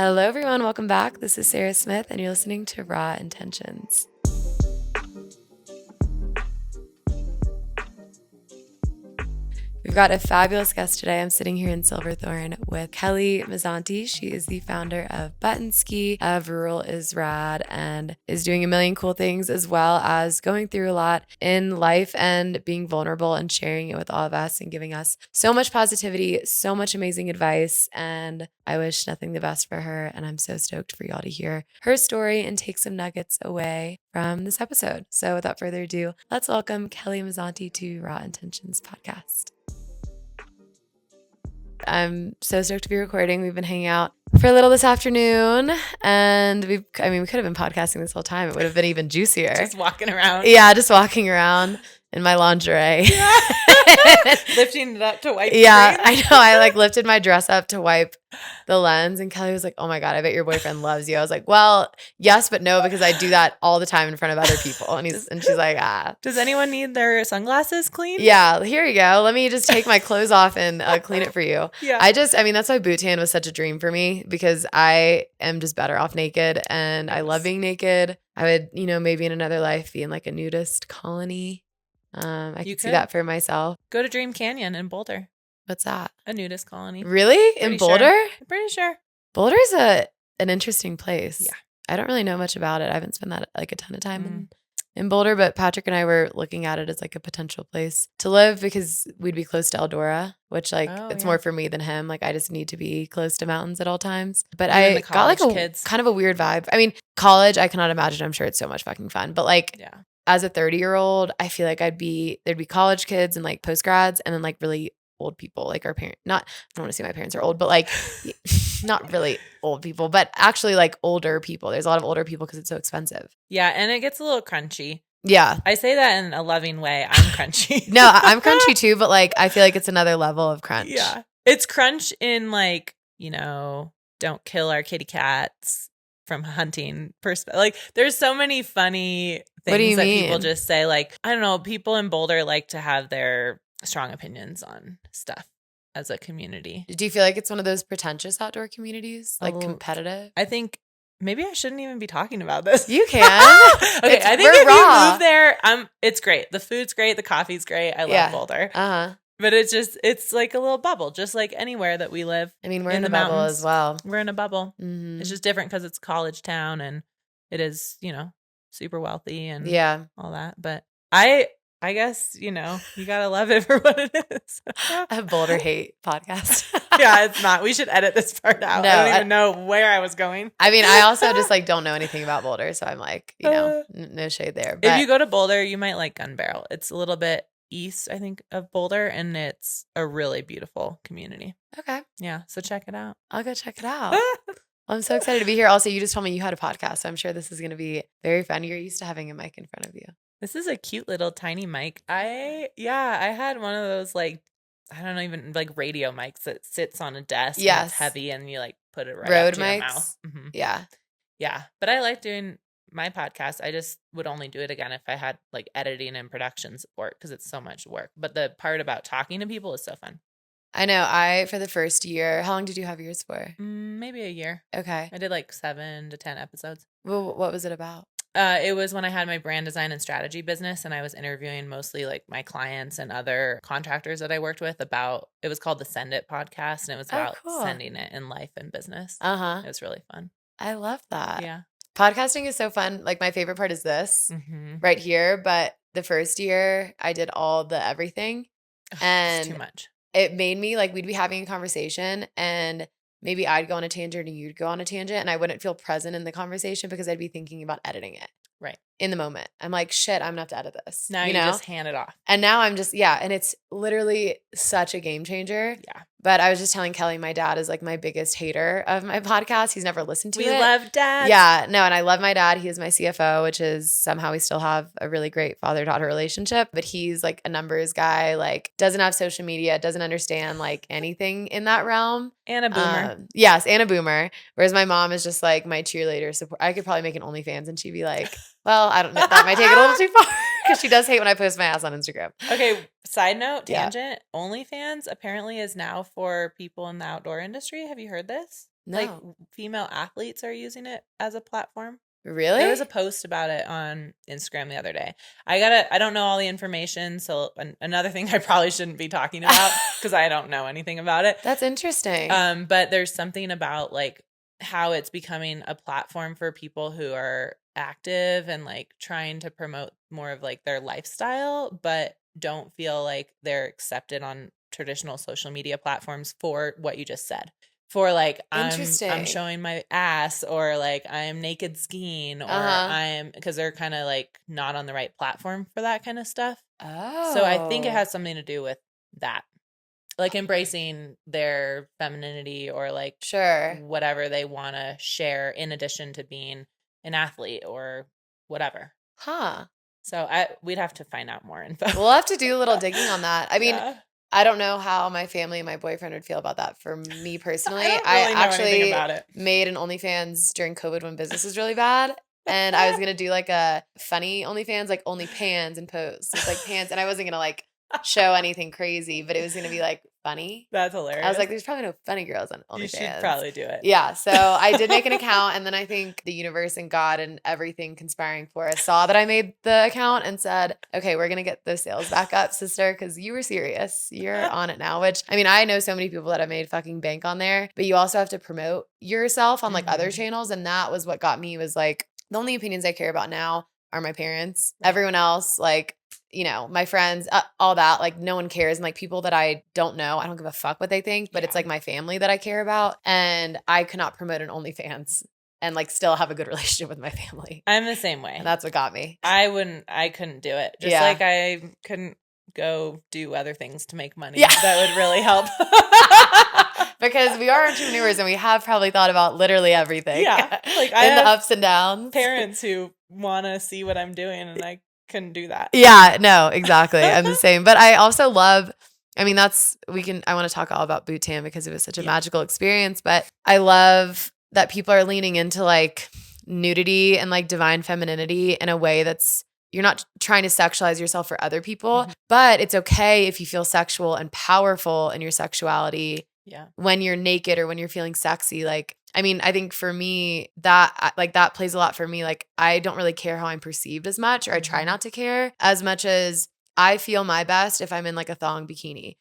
Hello, everyone. Welcome back. This is Sarah Smith, and you're listening to Raw Intentions. We've got a fabulous guest today. I'm sitting here in Silverthorne with Kelly Mazanti. She is the founder of Buttnski, of Rural is Rad, and is doing a million cool things, as well as going through a lot in life and being vulnerable and sharing it with all of us and giving us so much positivity, so much amazing advice. And I wish nothing the best for her. And I'm so stoked for y'all to hear her story and take some nuggets away from this episode. So without further ado, let's welcome Kelly Mazanti to Raw Intentions podcast. I'm so stoked to be recording. We've been hanging out for a little this afternoon, and we could have been podcasting this whole time. It would have been even juicier. Just walking around. Yeah, just walking around in my lingerie. Yeah. Lifting it up to wipe Yeah, I know. I lifted my dress up to wipe the lens, and Kelly was like, "Oh my God, I bet your boyfriend loves you." I was like, "Well, yes, but no, because I do that all the time in front of other people." And she's like, "Ah." Does anyone need their sunglasses cleaned? Yeah, here you go. Let me just take my clothes off and clean it for you. Yeah. That's why boot tan was such a dream for me, because I am just better off naked, and I love being naked. I would, maybe in another life be in like a nudist colony. I could see that for myself. Go to Dream Canyon in Boulder. What's that? A nudist colony. Really? In Boulder? I'm pretty sure. Boulder's an interesting place. Yeah. I don't really know much about it. I haven't spent that a ton of time in Boulder, but Patrick and I were looking at it as like a potential place to live, because we'd be close to Eldora, which it's more for me than him. Like, I just need to be close to mountains at all times. But I got like kind of a weird vibe. I mean, college, I cannot imagine. I'm sure it's so much fucking fun. But as a 30-year-old, I feel like there'd be college kids and like postgrads, and then like really old people, like our parents. I don't want to say my parents are old, but like not really old people, but actually like older people. There's a lot of older people because it's so expensive. Yeah, and it gets a little crunchy. Yeah. I say that in a loving way. I'm crunchy. No, I'm crunchy too, but like I feel like it's another level of crunch. Yeah. It's crunch in like, don't kill our kitty cats from hunting perspective. Like, there's so many funny things that people just say. Like, I don't know, people in Boulder like to have their strong opinions on stuff as a community. Do you feel like it's one of those pretentious outdoor communities, like competitive? I think maybe I shouldn't even be talking about this. You can. Okay, I think if you move there, it's great. The food's great. The coffee's great. I love Boulder. But it's like a little bubble, just like anywhere that we live. I mean, we're in a bubble as well. We're in a bubble. Mm-hmm. It's just different because it's a college town, and it is, super wealthy and all that. But I guess, you got to love it for what it is. A Boulder hate podcast. Yeah, it's not. We should edit this part out. No, I don't even know where I was going. I mean, I also just don't know anything about Boulder. So I'm like, no shade there. But if you go to Boulder, you might like Gun Barrel. It's a little bit east, I think, of Boulder, and it's a really beautiful community. Okay. Yeah, so check it out. I'll go check it out. I'm so excited to be here. Also, you just told me you had a podcast, so I'm sure this is going to be very fun. You're used to having a mic in front of you. This is a cute little tiny mic. I had one of those even radio mics that sits on a desk. Yes. And it's heavy, and you put it right Rode up to mics. your mouth. Mm-hmm. Yeah. Yeah. But I like doing my podcast. I just would only do it again if I had editing and production support, because it's so much work. But the part about talking to people is so fun. I know. For the first year, how long did you have yours for? Maybe a year. Okay. I did 7 to 10 episodes. Well, what was it about? It was when I had my brand design and strategy business, and I was interviewing mostly my clients and other contractors that I worked with about, it was called the Send It podcast, and it was about sending it in life and business. It was really fun. I love that. Yeah. Podcasting is so fun. My favorite part is this right here. But the first year I did all the everything, and it's too much. It made me we'd be having a conversation, and maybe I'd go on a tangent and you'd go on a tangent, and I wouldn't feel present in the conversation because I'd be thinking about editing it. Right. In the moment. I'm like, shit, I'm going to have to edit this. Now you just hand it off. And now I'm just, and it's literally such a game changer. Yeah. But I was just telling Kelly, my dad is my biggest hater of my podcast. He's never listened to it. We love dad. Yeah, no, and I love my dad. He is my CFO, which is somehow we still have a really great father-daughter relationship. But he's a numbers guy, doesn't have social media, doesn't understand anything in that realm. And a boomer. Yes, and a boomer. Whereas my mom is just my cheerleader support. I could probably make an OnlyFans, and she'd be like, well, I don't know. That might take it a little too far, because she does hate when I post my ass on Instagram. Okay, side note, tangent. OnlyFans apparently is now for people in the outdoor industry. Have you heard this? No. Like female athletes are using it as a platform. Really? There was a post about it on Instagram the other day. I don't know all the information, so another thing I probably shouldn't be talking about because I don't know anything about it. That's interesting. But there's something about like how it's becoming a platform for people who are active and like trying to promote more of like their lifestyle, but don't feel like they're accepted on traditional social media platforms for what you just said. For like I'm showing my ass, or like I'm naked skiing, or I'm, because they're kind of like not on the right platform for that kind of stuff. Oh. So I think it has something to do with that. Like embracing their femininity, or like whatever they want to share in addition to being an athlete or whatever. Huh. So we'd have to find out more info. We'll have to do a little digging on that. I mean, I don't know how my family and my boyfriend would feel about that. For me personally, I actually made an OnlyFans during COVID when business was really bad. And I was going to do like a funny OnlyFans, like only pans and pose. So it's like pants. And I wasn't going to like show anything crazy, but it was going to be like funny. That's hilarious. I was like, there's probably no funny girls on OnlyFans. You should probably do it. Yeah. So I did make an account, and then I think the universe and God and everything conspiring for us saw that I made the account and said, okay, we're going to get the sales back up, sister, because you were serious. You're on it now, which, I mean, I know so many people that have made fucking bank on there, but you also have to promote yourself on like other channels. And that was what got me, was like, the only opinions I care about now are my parents. Everyone else, like, you know, my friends, all that, like no one cares. And like people that I don't know, I don't give a fuck what they think, but it's like my family that I care about. And I could not promote an OnlyFans and like still have a good relationship with my family. I'm the same way. And that's what got me. I couldn't do it. Just like I couldn't go do other things to make money. Yeah. That would really help. Because we are entrepreneurs and we have probably thought about literally everything. Yeah. Like I have the ups and downs. Parents who want to see what I'm doing, and I couldn't do that. Yeah, no, exactly. I'm the same. But I also love, I mean, I want to talk all about boot camp because it was such a magical experience, but I love that people are leaning into like nudity and like divine femininity in a way that's, you're not trying to sexualize yourself for other people, but it's okay if you feel sexual and powerful in your sexuality. Yeah. When you're naked or when you're feeling sexy. Like, I mean, I think for me that plays a lot for me. Like, I don't really care how I'm perceived as much, or I try not to care as much as I feel my best if I'm in like a thong bikini.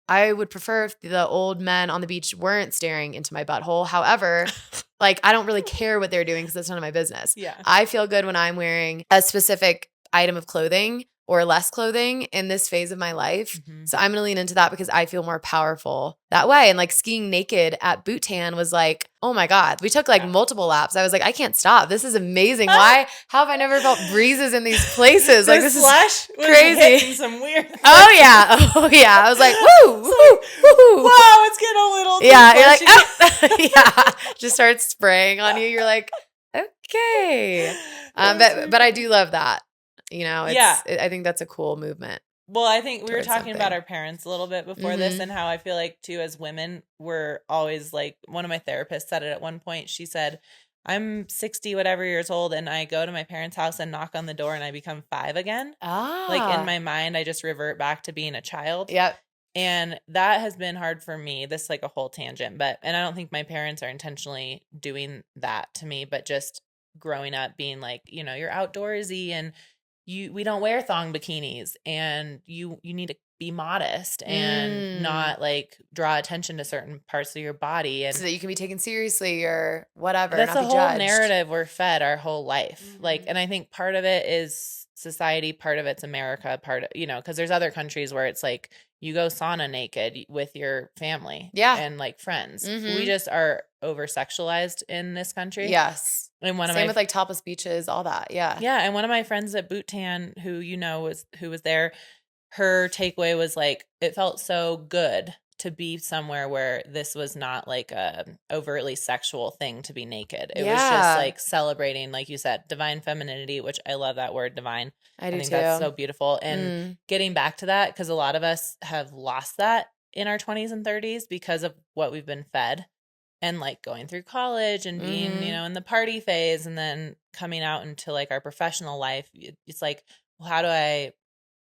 I would prefer if the old men on the beach weren't staring into my butthole. However, like, I don't really care what they're doing because that's none of my business. Yeah. I feel good when I'm wearing a specific item of clothing or less clothing in this phase of my life. So I'm going to lean into that because I feel more powerful that way. And like skiing naked at Boot Tan was like, oh my God, we took like multiple laps. I was like, I can't stop. This is amazing. Why? How have I never felt breezes in these places? Like this is crazy. Some weird. Oh yeah. Oh yeah. I was like, woo, woo. Wow, it's getting a little. Yeah. You're like, oh. Yeah. Just starts spraying on you. You're like, okay. But I do love that. You know, I think that's a cool movement. Well, I think we were talking about our parents a little bit before this, and how I feel like too, as women, we're always like, one of my therapists said it at one point. She said, I'm 60 whatever years old, and I go to my parents' house and knock on the door and I become 5 again. Like in my mind, I just revert back to being a child. Yep. And that has been hard for me. This is like a whole tangent, and I don't think my parents are intentionally doing that to me, but just growing up being like, you know, you're outdoorsy and we don't wear thong bikinis, and you need to be modest and not like draw attention to certain parts of your body, and so that you can be taken seriously or whatever. That's not a be whole judged. narrative we're fed our whole life. Like, and I think part of it is society, part of it's America, part of, you know, because there's other countries where it's like you go sauna naked with your family, and like friends. We just are over sexualized in this country. Yes. And Same with like topless beaches, all that. Yeah. Yeah. And one of my friends at Boot Tan, who was there, her takeaway was like, it felt so good to be somewhere where this was not like a overtly sexual thing to be naked. It was just like celebrating, like you said, divine femininity, which I love that word, divine. I think that's so beautiful. And getting back to that, because a lot of us have lost that in our 20s and 30s because of what we've been fed. And like going through college and being, you know, in the party phase, and then coming out into like our professional life, it's like, well, how do I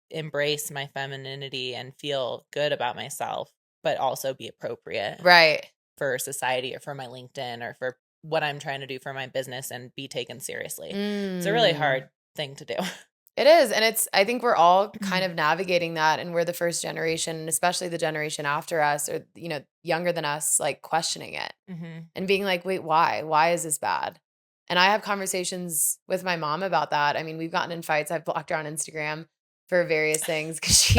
embrace my femininity and feel good about myself, but also be appropriate? Right. for society or for my LinkedIn or for what I'm trying to do for my business and be taken seriously. It's a really hard thing to do. It is. And I think we're all kind of navigating that. And we're the first generation, and especially the generation after us or, younger than us, like questioning it and being like, wait, why? Why is this bad? And I have conversations with my mom about that. I mean, we've gotten in fights. I've blocked her on Instagram for various things because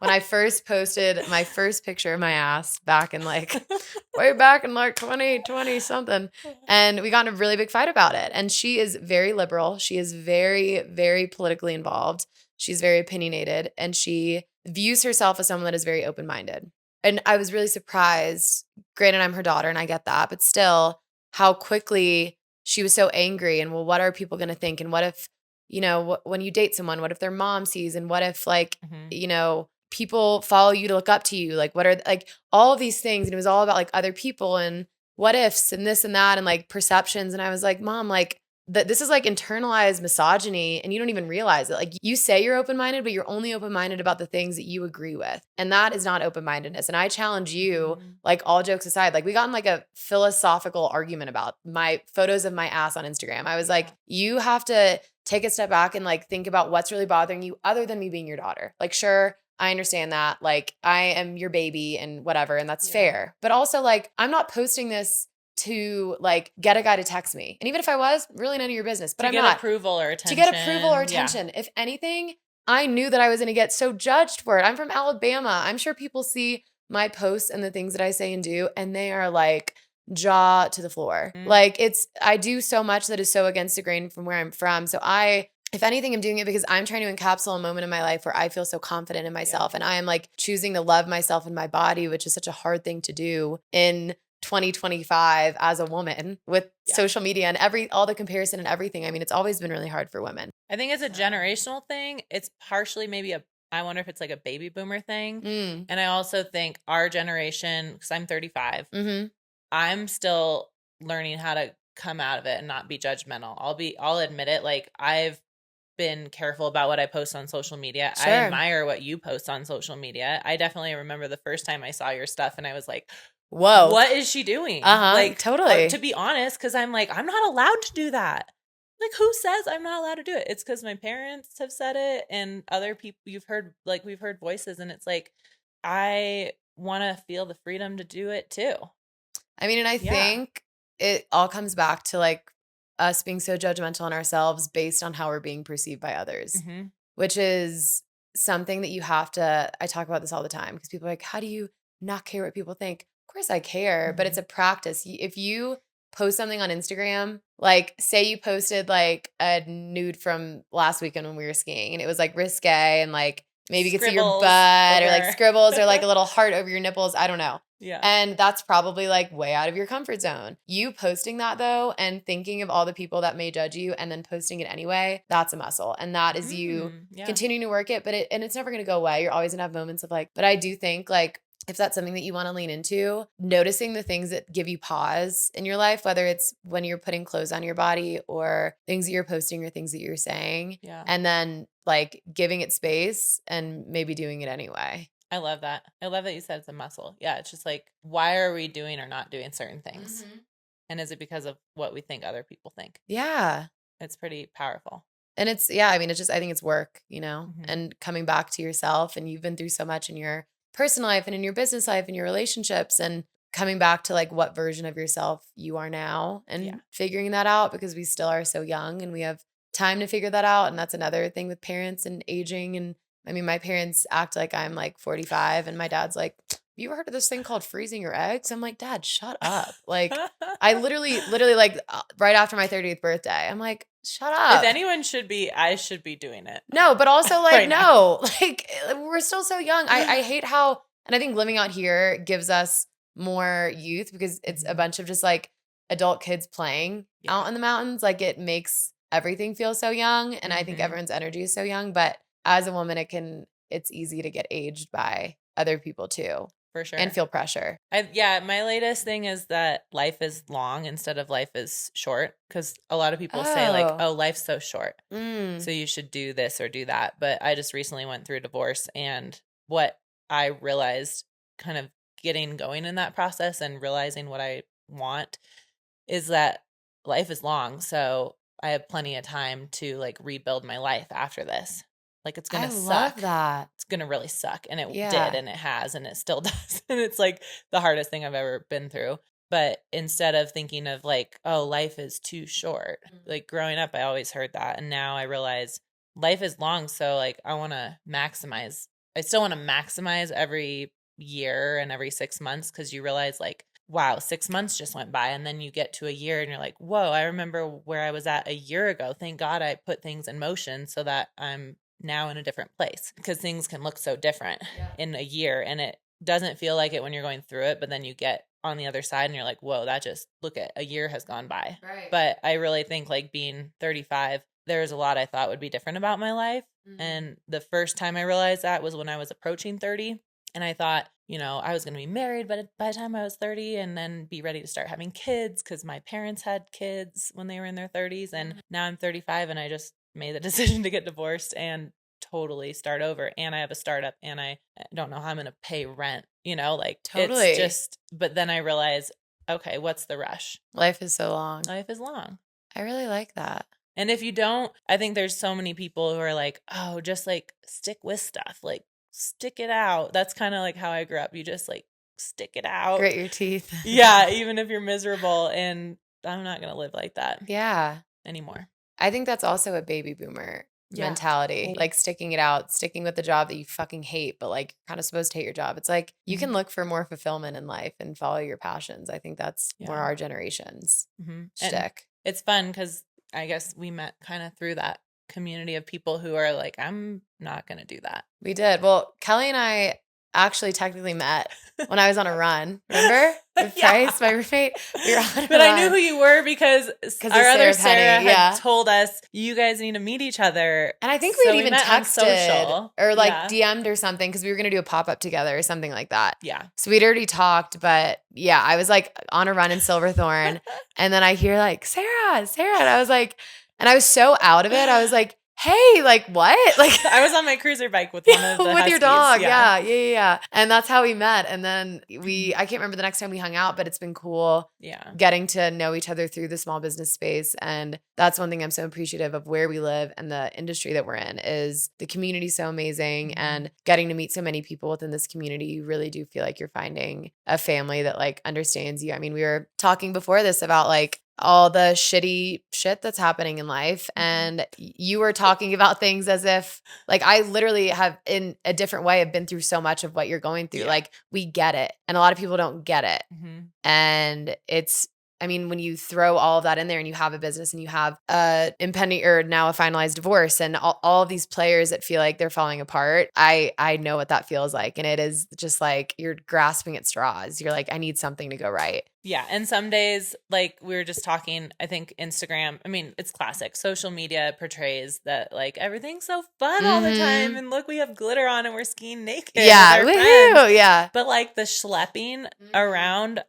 when I first posted my first picture of my ass back in way back in 2020 something, and we got in a really big fight about it. And she is very liberal. She is very, very politically involved. She's very opinionated, and she views herself as someone that is very open-minded. And I was really surprised. Granted, I'm her daughter and I get that, but still how quickly she was so angry and, well, what are people going to think? And what if, when you date someone, what if their mom sees? And what if people follow you to look up to you? Like, what are all of these things? And it was all about other people and what ifs and this and that and perceptions. And I was like, Mom, this is internalized misogyny and you don't even realize it. You say you're open-minded, but you're only open-minded about the things that you agree with. And that is not open-mindedness. And I challenge you, all jokes aside, we got in a philosophical argument about my photos of my ass on Instagram. I was like, you have to take a step back and think about what's really bothering you other than me being your daughter. Sure, I understand that. I am your baby and whatever, and that's fair. But also I'm not posting this to get a guy to text me. And even if I was, really none of your business. But I'm not. To get approval or attention. If anything, I knew that I was going to get so judged for it. I'm from Alabama. I'm sure people see my posts and the things that I say and do, and they are jaw to the floor. I do so much that is so against the grain from where I'm from. So if anything, I'm doing it because I'm trying to encapsulate a moment in my life where I feel so confident in myself. And I am choosing to love myself and my body, which is such a hard thing to do in 2025 as a woman with social media and all the comparison and everything. I mean, it's always been really hard for women. I think it's a generational thing. It's partially maybe I wonder if it's a baby boomer thing. And I also think our generation, because I'm 35, I'm still learning how to come out of it and not be judgmental. I'll admit it. I've been careful about what I post on social media. Sure. I admire what you post on social media. I definitely remember the first time I saw your stuff and I was like, whoa, what is she doing? Totally. To be honest, because I'm I'm not allowed to do that. Who says I'm not allowed to do it? It's because my parents have said it and other people we've heard voices, and it's I want to feel the freedom to do it too. I mean, and I think it all comes back to us being so judgmental on ourselves based on how we're being perceived by others, which is something that you have to, I talk about this all the time because people are like, how do you not care what people think? Of course I care, but it's a practice. If you post something on Instagram, say you posted a nude from last weekend when we were skiing and it was risque and maybe you could see your butt or scribbles or a little heart over your nipples. I don't know. Yeah. And that's probably way out of your comfort zone. You posting that though and thinking of all the people that may judge you and then posting it anyway, that's a muscle. And that is you continuing to work it, but it's never going to go away. You're always going to have moments of but I do think if that's something that you want to lean into, noticing the things that give you pause in your life, whether it's when you're putting clothes on your body or things that you're posting or things that you're saying, and then giving it space and maybe doing it anyway. I love that. I love that you said it's a muscle. Yeah, it's just why are we doing or not doing certain things? And is it because of what we think other people think? Yeah. It's pretty powerful. And I think it's work, and coming back to yourself, and you've been through so much in your personal life and in your business life and your relationships, and coming back to what version of yourself you are now and figuring that out because we still are so young and we have time to figure that out. And that's another thing with parents and aging. And I mean, my parents act like I'm 45 and my dad's like, you ever heard of this thing called freezing your eggs? I'm like, Dad, shut up. I literally right after my 30th birthday, I'm like, shut up. If anyone should be, I should be doing it. No, but also right no, we're still so young. I hate how, and I think living out here gives us more youth because it's a bunch of just adult kids playing out in the mountains. It makes everything feel so young. And I think everyone's energy is so young, but as a woman, it's easy to get aged by other people too. For sure. And feel pressure. My latest thing is that life is long instead of life is short. Because a lot of people say life's so short. So you should do this or do that. But I just recently went through a divorce. And what I realized kind of getting going in that process and realizing what I want is that life is long. So I have plenty of time to like rebuild my life after this. Like it's going to suck. I love that. It's going to really suck. And it did, and it has, and it still does. And it's like the hardest thing I've ever been through. But instead of thinking of like, oh, life is too short, like growing up, I always heard that. And now I realize life is long. So like, I still want to maximize every year and every 6 months. Cause you realize like, wow, 6 months just went by. And then you get to a year and you're like, whoa, I remember where I was at a year ago. Thank God I put things in motion so that I'm now in a different place, because things can look so different in a year. And it doesn't feel like it when you're going through it, but then you get on the other side and you're like, whoa, look at a year has gone by. Right. But I really think like being 35, there's a lot I thought would be different about my life. Mm-hmm. And the first time I realized that was when I was approaching 30. And I thought, I was going to be married by the time I was 30 and then be ready to start having kids, because my parents had kids when they were in their 30s. And now I'm 35 and I just made the decision to get divorced and totally start over. And I have a startup and I don't know how I'm going to pay rent, totally. It's just, but then I realized, okay, what's the rush? Life is so long. Life is long. I really like that. And if you don't, I think there's so many people who are like, oh, just like stick with stuff, like stick it out. That's kind of like how I grew up. You just like stick it out. Grit your teeth. Yeah, even if you're miserable. And I'm not going to live like that. Yeah. Anymore. I think that's also a baby boomer mentality, like sticking it out, sticking with the job that you fucking hate, but like kind of supposed to hate your job. It's like you can look for more fulfillment in life and follow your passions. I think that's more our generation's shtick. And it's fun because I guess we met kind of through that community of people who are like, I'm not going to do that. We did. Well, Kelly and I actually technically met when I was on a run. Remember? With Price, my roommate. We were on a But run. I knew who you were because our other Sarah had told us, you guys need to meet each other. And I think we'd even texted or like DM'd or something because we were going to do a pop-up together or something like that. Yeah. So we'd already talked, but yeah, I was like on a run in Silverthorne and then I hear like, Sarah. And I was like, and I was so out of it. I was like, hey, like what? Like I was on my cruiser bike with one of the with Huskies. your dog. Yeah. And that's how we met. And then I can't remember the next time we hung out, but it's been cool getting to know each other through the small business space. And that's one thing I'm so appreciative of where we live and the industry that we're in is the community so amazing and getting to meet so many people within this community. You really do feel like you're finding a family that like understands you. I mean, we were talking before this about like all the shitty shit that's happening in life. And you were talking about things as if like I literally have in a different way have been through so much of what you're going through. Like we get it. And a lot of people don't get it. And I mean, when you throw all of that in there and you have a business and you have a impending or now a finalized divorce and all of these players that feel like they're falling apart, I know what that feels like. And it is just like you're grasping at straws. You're like, I need something to go right. Yeah. And some days, like we were just talking, I think Instagram, I mean, it's classic. Social media portrays that like everything's so fun all the time. And look, we have glitter on and we're skiing naked. Yeah. Woohoo. Yeah. But like the schlepping around,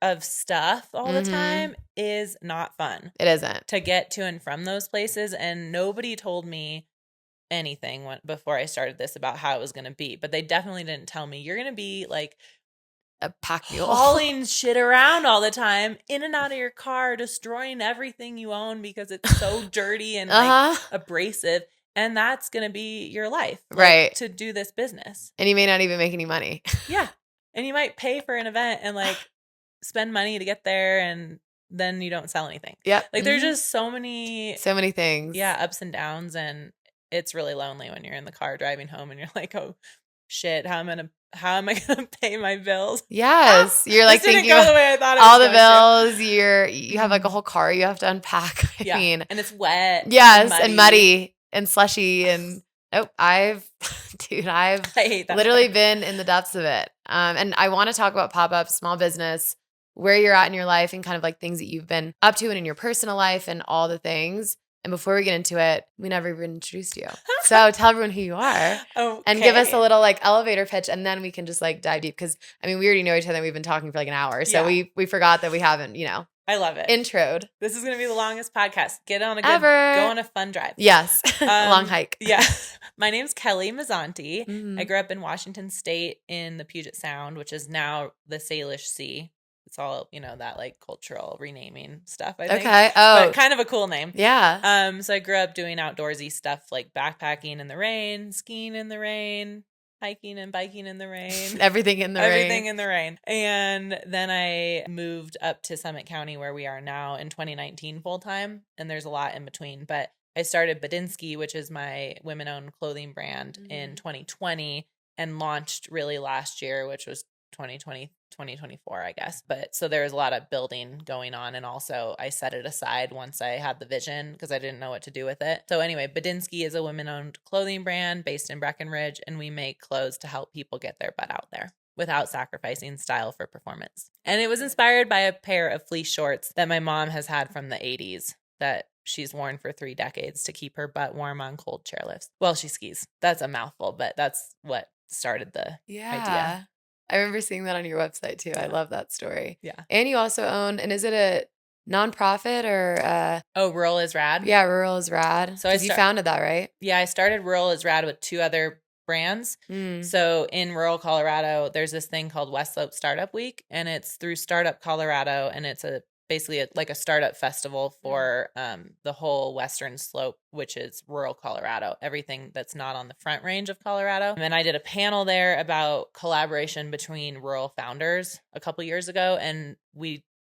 of stuff all the time is not fun. It isn't. To get to and from those places. And nobody told me anything before I started this about how it was going to be. But they definitely didn't tell me you're going to be like a pack mule hauling shit around all the time, in and out of your car, destroying everything you own because it's so dirty and like abrasive. And that's going to be your life. Like, right. To do this business. And you may not even make any money. Yeah. And you might pay for an event and like spend money to get there and then you don't sell anything. Yeah. Like there's just so many things. Yeah. Ups and downs. And it's really lonely when you're in the car driving home and you're like, oh shit, how am I going to pay my bills? Yes. You're like this thinking didn't go the way I thought it all was the bills. You have like a whole car you have to unpack. I mean, and it's wet. Yes. And muddy and slushy. And I've literally been in the depths of it. And I want to talk about pop-up, small business, where you're at in your life and kind of like things that you've been up to and in your personal life and all the things. And before we get into it, we never even introduced you. So tell everyone who you are and give us a little like elevator pitch and then we can just like dive deep. Cause I mean, we already know each other and we've been talking for like an hour. So we forgot that we haven't, I love it. Introed. This is going to be the longest podcast. Go on a fun drive. Yes. A long hike. Yeah. My name's Kelly Mazanti. Mm-hmm. I grew up in Washington State in the Puget Sound, which is now the Salish Sea. It's all, that like cultural renaming stuff, I think. Okay. Oh. But kind of a cool name. Yeah. So I grew up doing outdoorsy stuff like backpacking in the rain, skiing in the rain, hiking and biking in the rain. Everything in the rain. And then I moved up to Summit County where we are now in 2019 full time. And there's a lot in between. But I started Buttnski, which is my women-owned clothing brand, in 2020 and launched really last year, which was 2024, I guess. But so there was a lot of building going on. And also I set it aside once I had the vision because I didn't know what to do with it. So anyway, Buttnski is a women-owned clothing brand based in Breckenridge, and we make clothes to help people get their butt out there without sacrificing style for performance. And it was inspired by a pair of fleece shorts that my mom has had from the 80s that she's worn for 3 decades to keep her butt warm on cold chairlifts. Well, she skis. That's a mouthful, but that's what started the idea. I remember seeing that on your website too. Yeah. I love that story. Yeah. And you also own, and is it a nonprofit or? Rural is Rad? Yeah, Rural is Rad. So you founded that, right? Yeah, I started Rural is Rad with 2 other brands. So in rural Colorado, there's this thing called West Slope Startup Week, and it's through Startup Colorado, and it's basically like a startup festival for the whole western slope, which is rural Colorado, everything that's not on the Front Range of Colorado. And I did a panel there about collaboration between rural founders a couple years ago, and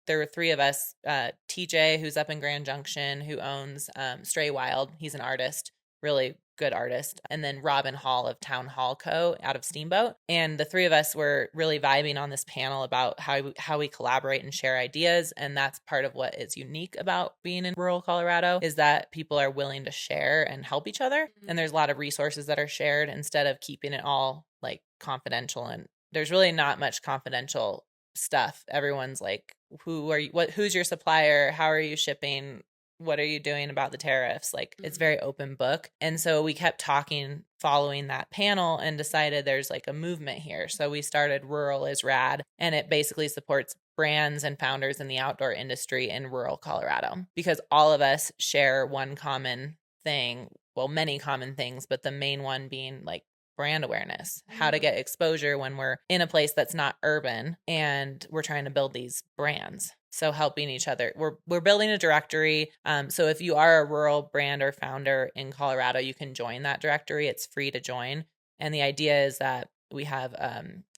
there were 3 of us, TJ, who's up in Grand Junction, who owns Stray Wild. He's an artist, really good artist. And then Robin Hall of Town Hall Co. out of Steamboat. And the 3 of us were really vibing on this panel about how we collaborate and share ideas. And that's part of what is unique about being in rural Colorado, is that people are willing to share and help each other. And there's a lot of resources that are shared instead of keeping it all like confidential. And there's really not much confidential stuff. Everyone's like, who's your supplier? How are you shipping? What are you doing about the tariffs? Like, it's very open book. And so we kept talking following that panel and decided there's like a movement here. So we started Rural is Rad, and it basically supports brands and founders in the outdoor industry in rural Colorado, because all of us share one common thing. Well, many common things, but the main one being like brand awareness, how to get exposure when we're in a place that's not urban and we're trying to build these brands. So helping each other. We're building a directory. So if you are a rural brand or founder in Colorado, you can join that directory. It's free to join. And the idea is that we have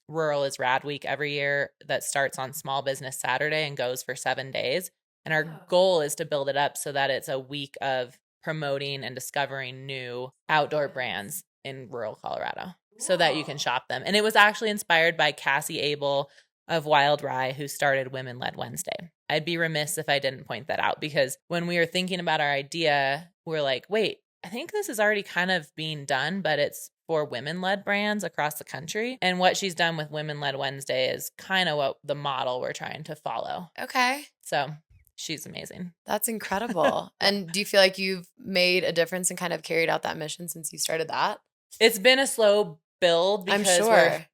Rural is Rad Week every year that starts on Small Business Saturday and goes for 7 days. And our goal is to build it up so that it's a week of promoting and discovering new outdoor brands in rural Colorado so that you can shop them. And it was actually inspired by Cassie Abel of Wild Rye, who started Women Led Wednesday. I'd be remiss if I didn't point that out, because when we were thinking about our idea, we're like, wait, I think this is already kind of being done, but it's for women-led brands across the country. And what she's done with Women Led Wednesday is kind of what the model we're trying to follow. Okay. So she's amazing. That's incredible. And do you feel like you've made a difference and kind of carried out that mission since you started that? It's been a slow build because I'm sure.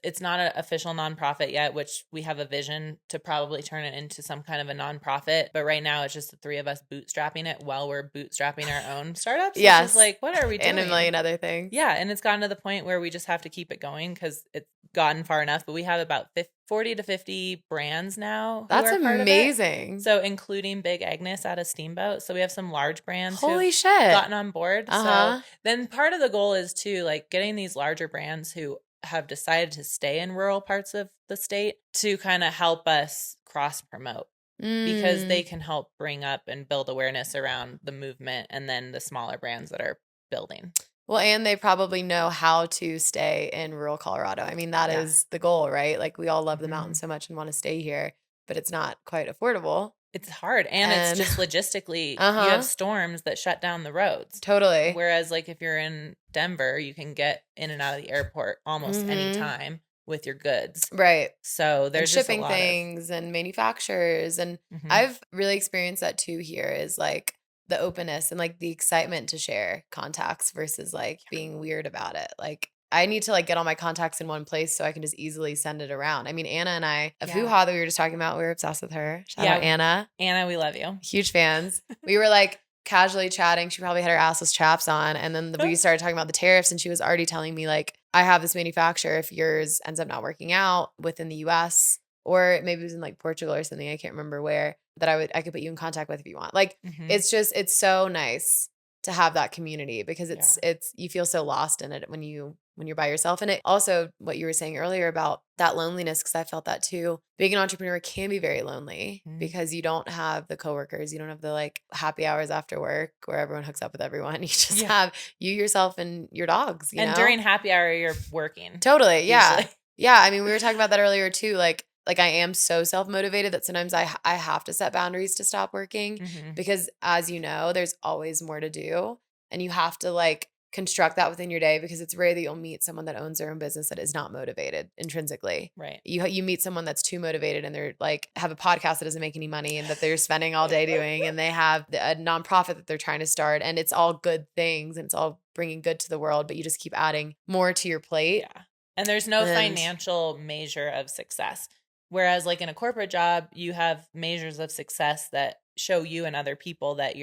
It's not an official nonprofit yet, which we have a vision to probably turn it into some kind of a nonprofit. But right now it's just the 3 of us bootstrapping it while we're bootstrapping our own startups. Yes. Which is like, what are we doing? And a million other things. Yeah. And it's gotten to the point where we just have to keep it going because it's gotten far enough. But we have about 40 to 50 brands now. That's amazing. So including Big Agnes out of Steamboat. So we have some large brands Holy shit. gotten on board. So then part of the goal is to like getting these larger brands who have decided to stay in rural parts of the state to kind of help us cross promote because they can help bring up and build awareness around the movement and then the smaller brands that are building. Well, and they probably know how to stay in rural Colorado. I mean, that is the goal, right? Like we all love the mountains so much and want to stay here, but it's not quite affordable. It's hard. And it's just logistically, you have storms that shut down the roads. Totally. Whereas like if you're in Denver, you can get in and out of the airport almost any time with your goods. Right. So there's and shipping things and manufacturers. And I've really experienced that too here is like the openness and like the excitement to share contacts versus like being weird about it. Like I need to like get all my contacts in one place so I can just easily send it around. I mean, Anna and I, of Hoo Ha that we were just talking about, we were obsessed with her. Shout out Anna. Anna, we love you. Huge fans. We were like casually chatting. She probably had her assless chaps on. And then we started talking about the tariffs, and she was already telling me like, I have this manufacturer. If yours ends up not working out within the US, or maybe it was in like Portugal or something, I can't remember where, that I could put you in contact with if you want. Like, it's so nice to have that community, because it's you feel so lost in it when you're by yourself. And it also, what you were saying earlier about that loneliness, because I felt that too. Being an entrepreneur can be very lonely because you don't have the coworkers, you don't have the like happy hours after work where everyone hooks up with everyone. You just have you, yourself, and your dogs. You know? During happy hour, you're working. Totally, yeah, usually. Yeah. I mean, we were talking about that earlier too. Like I am so self-motivated that sometimes I have to set boundaries to stop working because, as you know, there's always more to do, and you have to like construct that within your day, because it's rare that you'll meet someone that owns their own business that is not motivated intrinsically. Right. You meet someone that's too motivated, and they're like have a podcast that doesn't make any money and that they're spending all day doing, and they have a nonprofit that they're trying to start, and it's all good things and it's all bringing good to the world, but you just keep adding more to your plate. Yeah. And there's no financial measure of success. Whereas like in a corporate job, you have measures of success that show you and other people that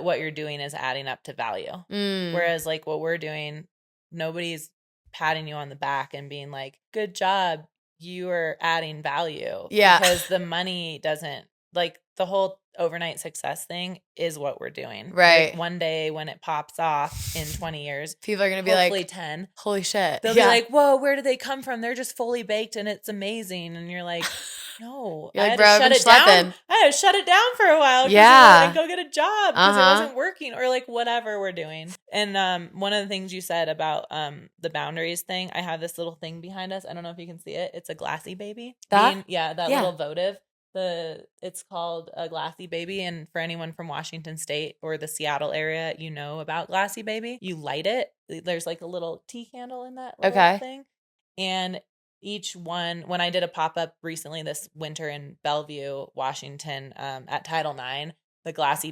what you're doing is adding up to value. Whereas like what we're doing, nobody's patting you on the back and being like, good job, you are adding value. Yeah. Because the money doesn't, like the whole overnight success thing is what we're doing. Right. Like one day when it pops off in 20 years, people are going to be like, 10. Holy shit. They'll be like, whoa, where did they come from? They're just fully baked and it's amazing. And you're like, no, you're like, I had bro, to shut it down. I had to shut it down for a while. And go get a job because it wasn't working, or like whatever we're doing. And one of the things you said about the boundaries thing, I have this little thing behind us. I don't know if you can see it. It's a glassy baby. That little votive. It's called a glassy baby, and for anyone from Washington State or the Seattle area, you know about glassy baby. You light it. There's like a little tea candle in that little thing, and each one. When I did a pop-up recently this winter in Bellevue, Washington, at Title IX,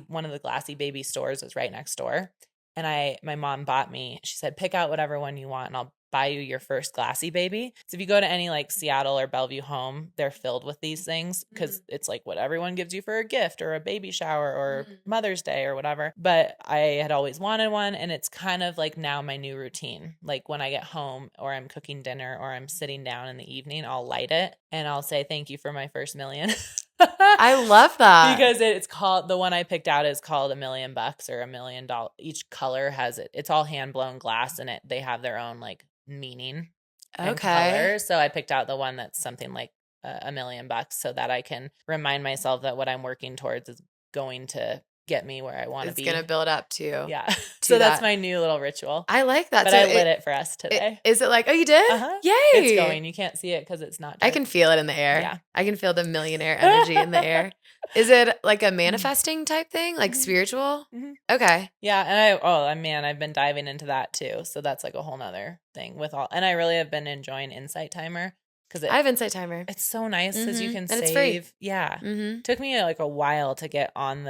one of the glassy baby stores was right next door, and my mom bought me. She said, pick out whatever one you want, and I'll buy you your first glassy baby. So if you go to any like Seattle or Bellevue home, they're filled with these things because it's like what everyone gives you for a gift or a baby shower or Mother's Day or whatever. But I had always wanted one, and it's kind of like now my new routine. Like when I get home or I'm cooking dinner or I'm sitting down in the evening, I'll light it and I'll say thank you for my first million. I love that, because it's called, the one I picked out is called $1 million or $1 million. Each color has it's all hand blown glass, and they have their own like meaning and color. So I picked out the one that's something like $1 million, so that I can remind myself that what I'm working towards is going to get me where I want to be. It's going to build up to. Yeah. So that's my new little ritual. I like that. But I lit it for us today. Is it like, oh, you did? Uh-huh. Yay. It's going. You can't see it because it's not dark. I can feel it in the air. Yeah. I can feel the millionaire energy in the air. Is it like a manifesting type thing? Like spiritual? Okay. Yeah. And I've been diving into that too. So that's like a whole nother thing and I really have been enjoying Insight Timer. I have Insight Timer. It's so nice because you can save. It's free. Yeah. Took me like a while to get on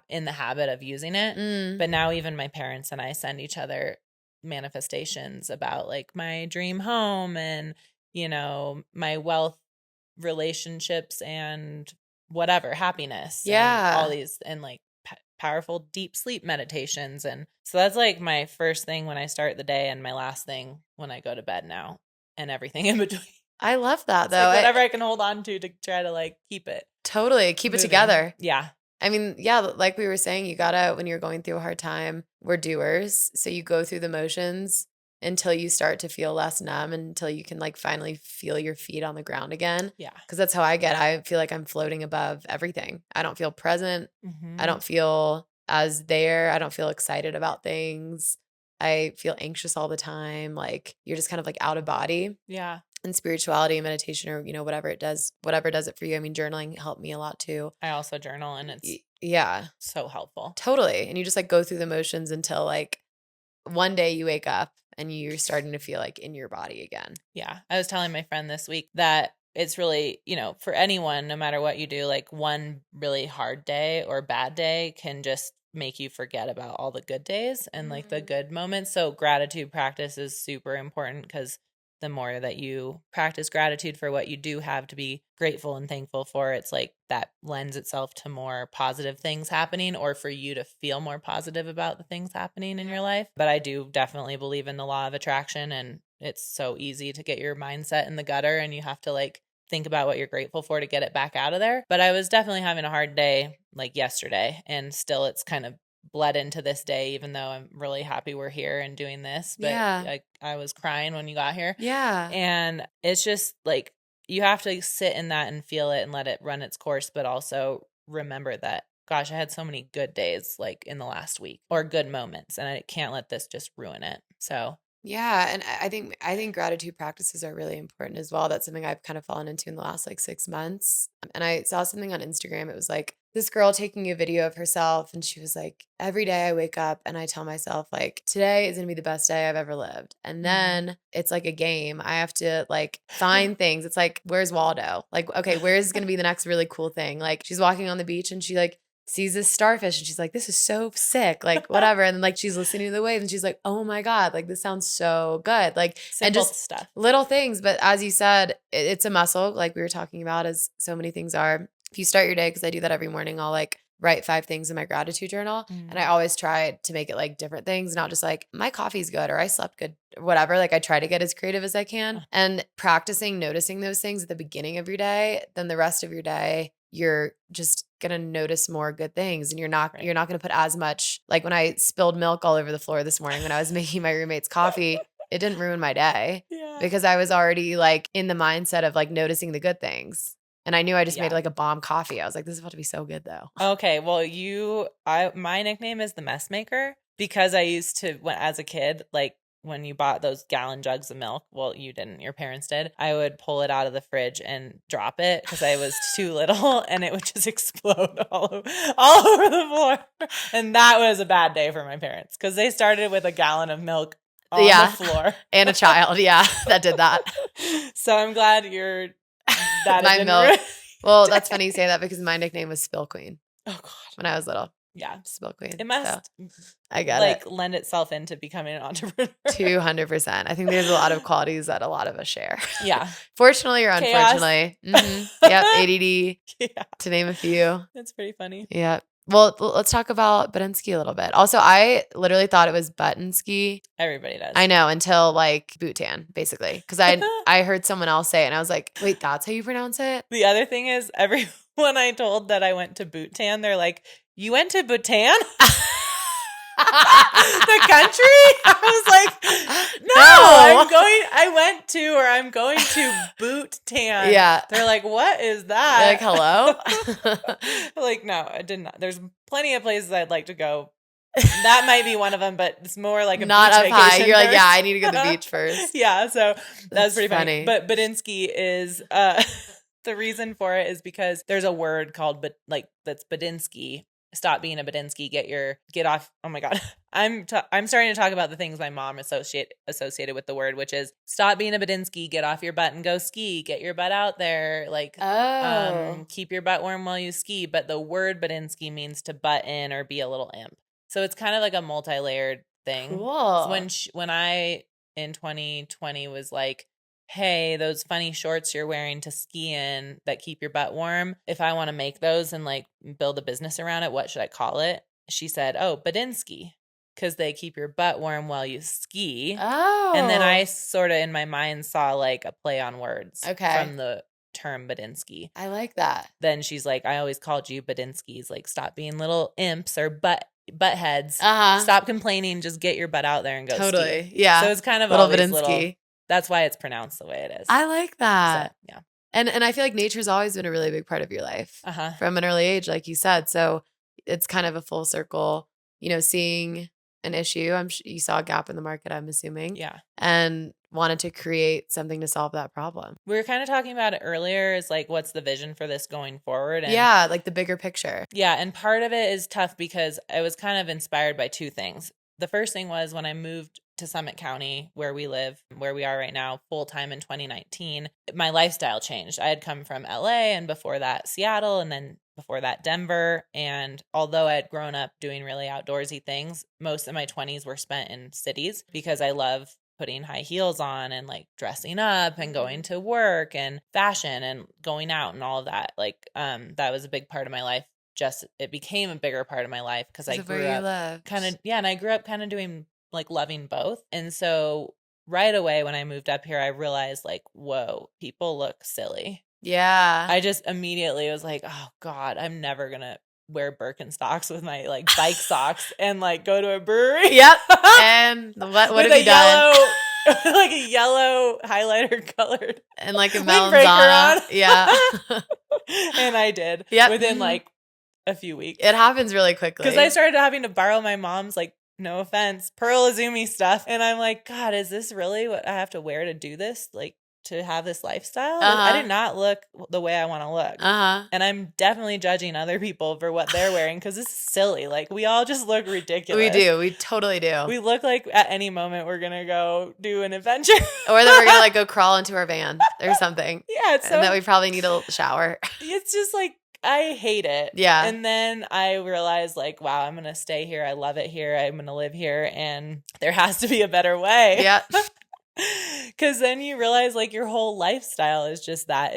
in the habit of using it. But now even my parents and I send each other manifestations about like my dream home and, my wealth, relationships, and whatever, happiness. Yeah. And all these, and like powerful deep sleep meditations. And so that's like my first thing when I start the day, and my last thing when I go to bed now, and everything in between. I love that though. Like whatever I can hold on to try to like keep it. Totally. Keep it together. Yeah. I mean, yeah, like we were saying, you gotta, when you're going through a hard time, we're doers. So you go through the motions until you start to feel less numb, until you can like finally feel your feet on the ground again. Yeah. Because that's how I feel like I'm floating above everything. I don't feel present. I don't feel as there. I don't feel excited about things. I feel anxious all the time. Like you're just kind of like out of body. Yeah. And spirituality, meditation, or, whatever does it for you. I mean, journaling helped me a lot too. I also journal, and it's so helpful. Totally. And you just like go through the motions until like one day you wake up and you're starting to feel like in your body again. Yeah. I was telling my friend this week that it's really, for anyone, no matter what you do, like one really hard day or bad day can just make you forget about all the good days and like the good moments. So gratitude practice is super important because the more that you practice gratitude for what you do have to be grateful and thankful for, it's like that lends itself to more positive things happening, or for you to feel more positive about the things happening in your life. But I do definitely believe in the law of attraction, and it's so easy to get your mindset in the gutter, and you have to like think about what you're grateful for to get it back out of there. But I was definitely having a hard day like yesterday, and still it's kind of bled into this day, even though I'm really happy we're here and doing this. But I was crying when you got here. Yeah. And it's just like, you have to sit in that and feel it and let it run its course, but also remember that, gosh, I had so many good days like in the last week, or good moments, and I can't let this just ruin it. So yeah, and I think gratitude practices are really important as well. That's something I've kind of fallen into in the last like 6 months. And I saw something on Instagram. It was like this girl taking a video of herself, and she was like, every day I wake up and I tell myself like, today is going to be the best day I've ever lived. And then it's like a game. I have to like find things. It's like, where's Waldo? Like, okay, where's going to be the next really cool thing? Like, she's walking on the beach and she like sees this starfish and she's like, this is so sick, like whatever. And then like she's listening to the waves and she's like, oh my God, like this sounds so good. Like, simple and just stuff, little things. But as you said, it's a muscle, like we were talking about, as so many things are. If you start your day, because I do that every morning, I'll like write 5 things in my gratitude journal. And I always try to make it like different things, not just like my coffee's good or I slept good or whatever. Like I try to get as creative as I can, and practicing noticing those things at the beginning of your day, then the rest of your day, you're just going to notice more good things, and you're not going to put as much, like when I spilled milk all over the floor this morning when I was making my roommate's coffee, it didn't ruin my day because I was already like in the mindset of like noticing the good things. And I knew I just made like a bomb coffee. I was like, this is about to be so good though. Okay. Well, my nickname is the mess maker, because I used to, as a kid, like when you bought those gallon jugs of milk, well, you didn't, your parents did, I would pull it out of the fridge and drop it because I was too little, and it would just explode all over the floor. And that was a bad day for my parents because they started with a gallon of milk on the floor. And a child, that did that. So I'm glad you're that my milk. Well, that's funny you say that because my nickname was Spill Queen. Oh God. When I was little. Yeah. Spill Queen. It must I get it. Lend itself into becoming an entrepreneur. 200%. I think there's a lot of qualities that a lot of us share. Yeah. Fortunately or unfortunately. Yep. ADD, to name a few. That's pretty funny. Yeah. Well, let's talk about Buttnski a little bit. Also, I literally thought it was Buttnski. Everybody does. I know, until like boot tan, basically. Because I heard someone else say it, and I was like, wait, that's how you pronounce it? The other thing is, everyone I told that I went to boot tan, they're like, you went to Bhutan? The country? I was like, no, I'm going to boot tan. Yeah. They're like, what is that? They're like, hello? Like, no, I did not. There's plenty of places I'd like to go. That might be one of them, but it's more like a not beach up high. vacation You're first. like, yeah, I need to go to the beach first. Yeah, so that's pretty funny. But Buttnski is the reason for it is because there's a word called that's Buttnski. Stop being a Buttnski. Get off. Oh my God. I'm starting to talk about the things my mom associated with the word, which is stop being a Buttnski, get off your butt and go ski, get your butt out there. Like, keep your butt warm while you ski. But the word Buttnski means to butt in or be a little imp. So it's kind of like a multi-layered thing. Cool. So when I in 2020 was like, hey, those funny shorts you're wearing to ski in that keep your butt warm, if I want to make those and like build a business around it, what should I call it? She said, Buttnski, because they keep your butt warm while you ski. Oh. And then I sort of in my mind saw like a play on words from the term Buttnski. I like that. Then she's like, I always called you Buttnskis. Like, stop being little imps or butt heads. Stop complaining. Just get your butt out there and go ski. Yeah. So it's kind of little always Buttnski. Little. That's why it's pronounced the way it is. I like that. So, yeah. And I feel like nature's always been a really big part of your life from an early age, like you said. So it's kind of a full circle, seeing an issue. You saw a gap in the market, I'm assuming. Yeah. And wanted to create something to solve that problem. We were kind of talking about it earlier, is like, what's the vision for this going forward? And like the bigger picture. Yeah. And part of it is tough because I was kind of inspired by 2 things. The first thing was when I moved to Summit County, where we live, where we are right now, full time in 2019, my lifestyle changed. I had come from LA, and before that Seattle, and then before that Denver. And although I had grown up doing really outdoorsy things, most of my 20s were spent in cities because I love putting high heels on and like dressing up and going to work and fashion and going out and all of that. Like that was a big part of my life. It became a bigger part of my life because I grew up kind of, and I grew up kind of doing like loving both. And so right away when I moved up here, I realized like, whoa, people look silly. Yeah. I just immediately was like, oh God, I'm never going to wear Birkenstocks with my like bike socks and like go to a brewery. Yep. And what have you done? Like a yellow highlighter colored. And like a melanzana. Yeah. And I did. Yep. Within like a few weeks. It happens really quickly. Because I started having to borrow my mom's, like, no offense, Pearl Izumi stuff. And I'm like, God, is this really what I have to wear to do this? Like, to have this lifestyle? I did not look the way I want to look. And I'm definitely judging other people for what they're wearing because this is silly. Like, we all just look ridiculous. We do. We totally do. We look like at any moment we're going to go do an adventure. Or that we're going to like go crawl into our van or something. Yeah. It's and that we probably need a shower. It's just like, I hate it. Yeah. And then I realized like, wow, I'm going to stay here. I love it here. I'm going to live here. And there has to be a better way. Yeah. Because then you realize like your whole lifestyle is just that.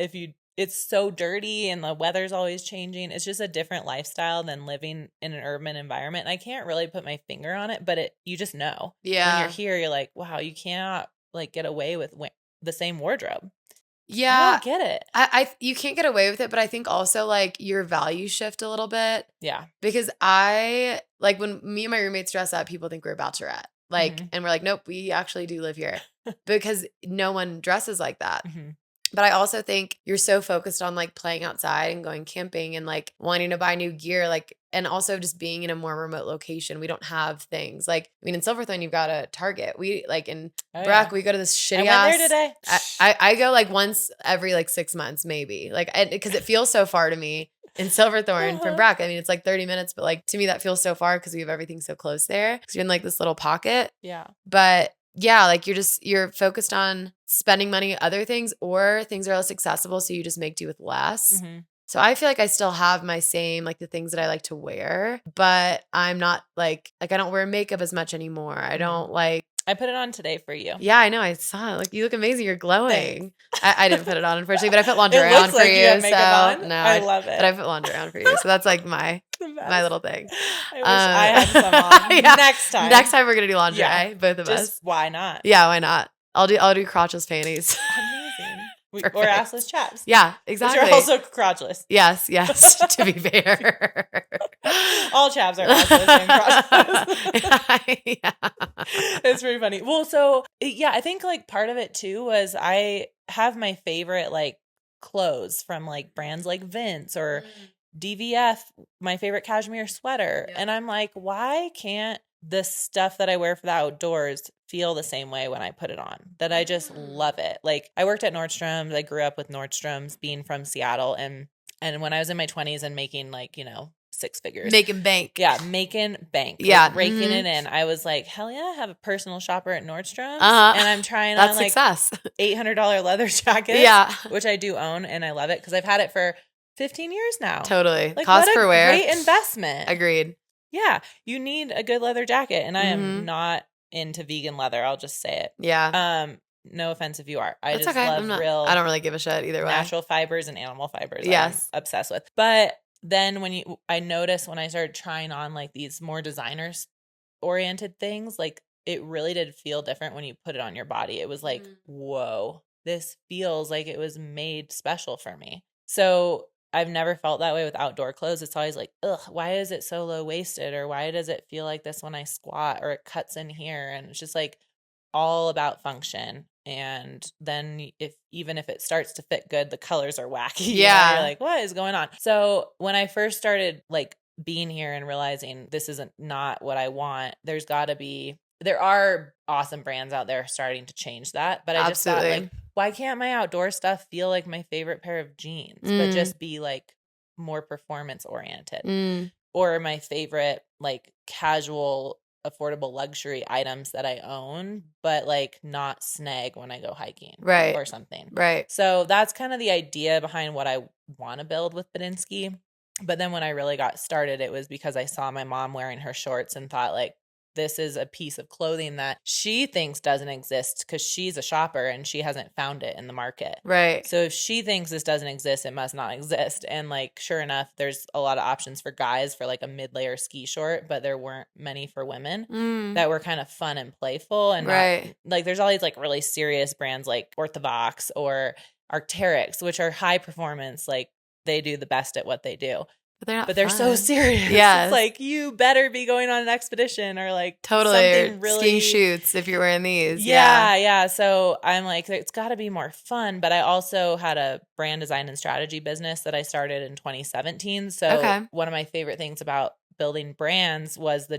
It's so dirty and the weather's always changing. It's just a different lifestyle than living in an urban environment. And I can't really put my finger on it, but you just know. Yeah. When you're here, you're like, wow, you cannot like get away with the same wardrobe. Yeah. I don't get it. You can't get away with it, but I think also like your values shift a little bit. Yeah. Because I like when me and my roommates dress up, people think we're a bachelorette. Like, and we're like, nope, we actually do live here because no one dresses like that. But I also think you're so focused on like playing outside and going camping and like wanting to buy new gear, like, and also just being in a more remote location. We don't have things like, I mean, in Silverthorne, you've got a Target. We like in Breck, we go to this shitty ass. I went there today. I go like once every like 6 months, maybe like, because it feels so far to me in Silverthorne from Breck. I mean, it's like 30 minutes, but like to me that feels so far because we have everything so close there because you're in like this little pocket. Yeah. But yeah, like you're focused on spending money on other things or things are less accessible. So you just make do with less. So I feel like I still have my same, like the things that I like to wear, but I'm not like I don't wear makeup as much anymore. I don't like. I put it on today for you. Yeah, I know. I saw it. Like you look amazing. You're glowing. I didn't put it on, unfortunately, but I put lingerie on for you. So no, I love it. But I put lingerie on for you. So that's like my little thing. I wish I had some on. Yeah. Next time we're gonna do lingerie, both of us. Why not? Yeah, why not? I'll do Amazing. crotchless panties. Or assless chaps. Yeah, exactly. Which are also crotchless. Yes, to be fair. All chaps are assless and crotchless. Yeah. It's pretty funny. Well, so yeah, I think like part of it too was I have my favorite like clothes from like brands like Vince or DVF, my favorite cashmere sweater. Yeah. And I'm like, why can't the stuff that I wear for the outdoors feel the same way when I put it on? That I just love it. Like I worked at Nordstrom's. I grew up with Nordstrom's being from Seattle. And when I was in my 20s and making like, 6 figures. Making bank. Yeah, making bank. Yeah. Like raking it in. I was like, hell yeah, I have a personal shopper at Nordstrom's. And I'm trying on like success. $800 leather jackets. Yeah. Which I do own and I love it because I've had it for 15 years now. Totally. Like, cost per wear. Great investment. Agreed. Yeah, you need a good leather jacket, and I am not into vegan leather. I'll just say it. Yeah. No offense if you are. That's just okay. love real. I don't really give a shit either way. Natural fibers and animal fibers. Yes, I'm obsessed with. But then I noticed when I started trying on like these more designers oriented things, like it really did feel different when you put it on your body. It was like, whoa, this feels like it was made special for me. So I've never felt that way with outdoor clothes. It's always like, ugh, why is it so low waisted? Or why does it feel like this when I squat or it cuts in here? And it's just like all about function. And then even if it starts to fit good, the colors are wacky. Yeah. You're like, what is going on? So when I first started like being here and realizing this isn't not what I want, there are awesome brands out there starting to change that. But I just thought like, why can't my outdoor stuff feel like my favorite pair of jeans, but just be like more performance oriented? Or my favorite like casual affordable luxury items that I own, but like not snag when I go hiking or something. Right. So that's kind of the idea behind what I want to build with Buttnski. But then when I really got started, it was because I saw my mom wearing her shorts and thought like, this is a piece of clothing that she thinks doesn't exist because she's a shopper and she hasn't found it in the market. Right. So if she thinks this doesn't exist, it must not exist. And like, sure enough, there's a lot of options for guys for like a mid-layer ski short, but there weren't many for women that were kind of fun and playful. And not, like, there's all these like really serious brands like Orthovox or Arc'teryx, which are high performance. Like they do the best at what they do. But they're so serious. Yeah. It's like, you better be going on an expedition or like something or really skiing shoots if you're wearing these. Yeah. So I'm like, it's got to be more fun. But I also had a brand design and strategy business that I started in 2017. So one of my favorite things about building brands was the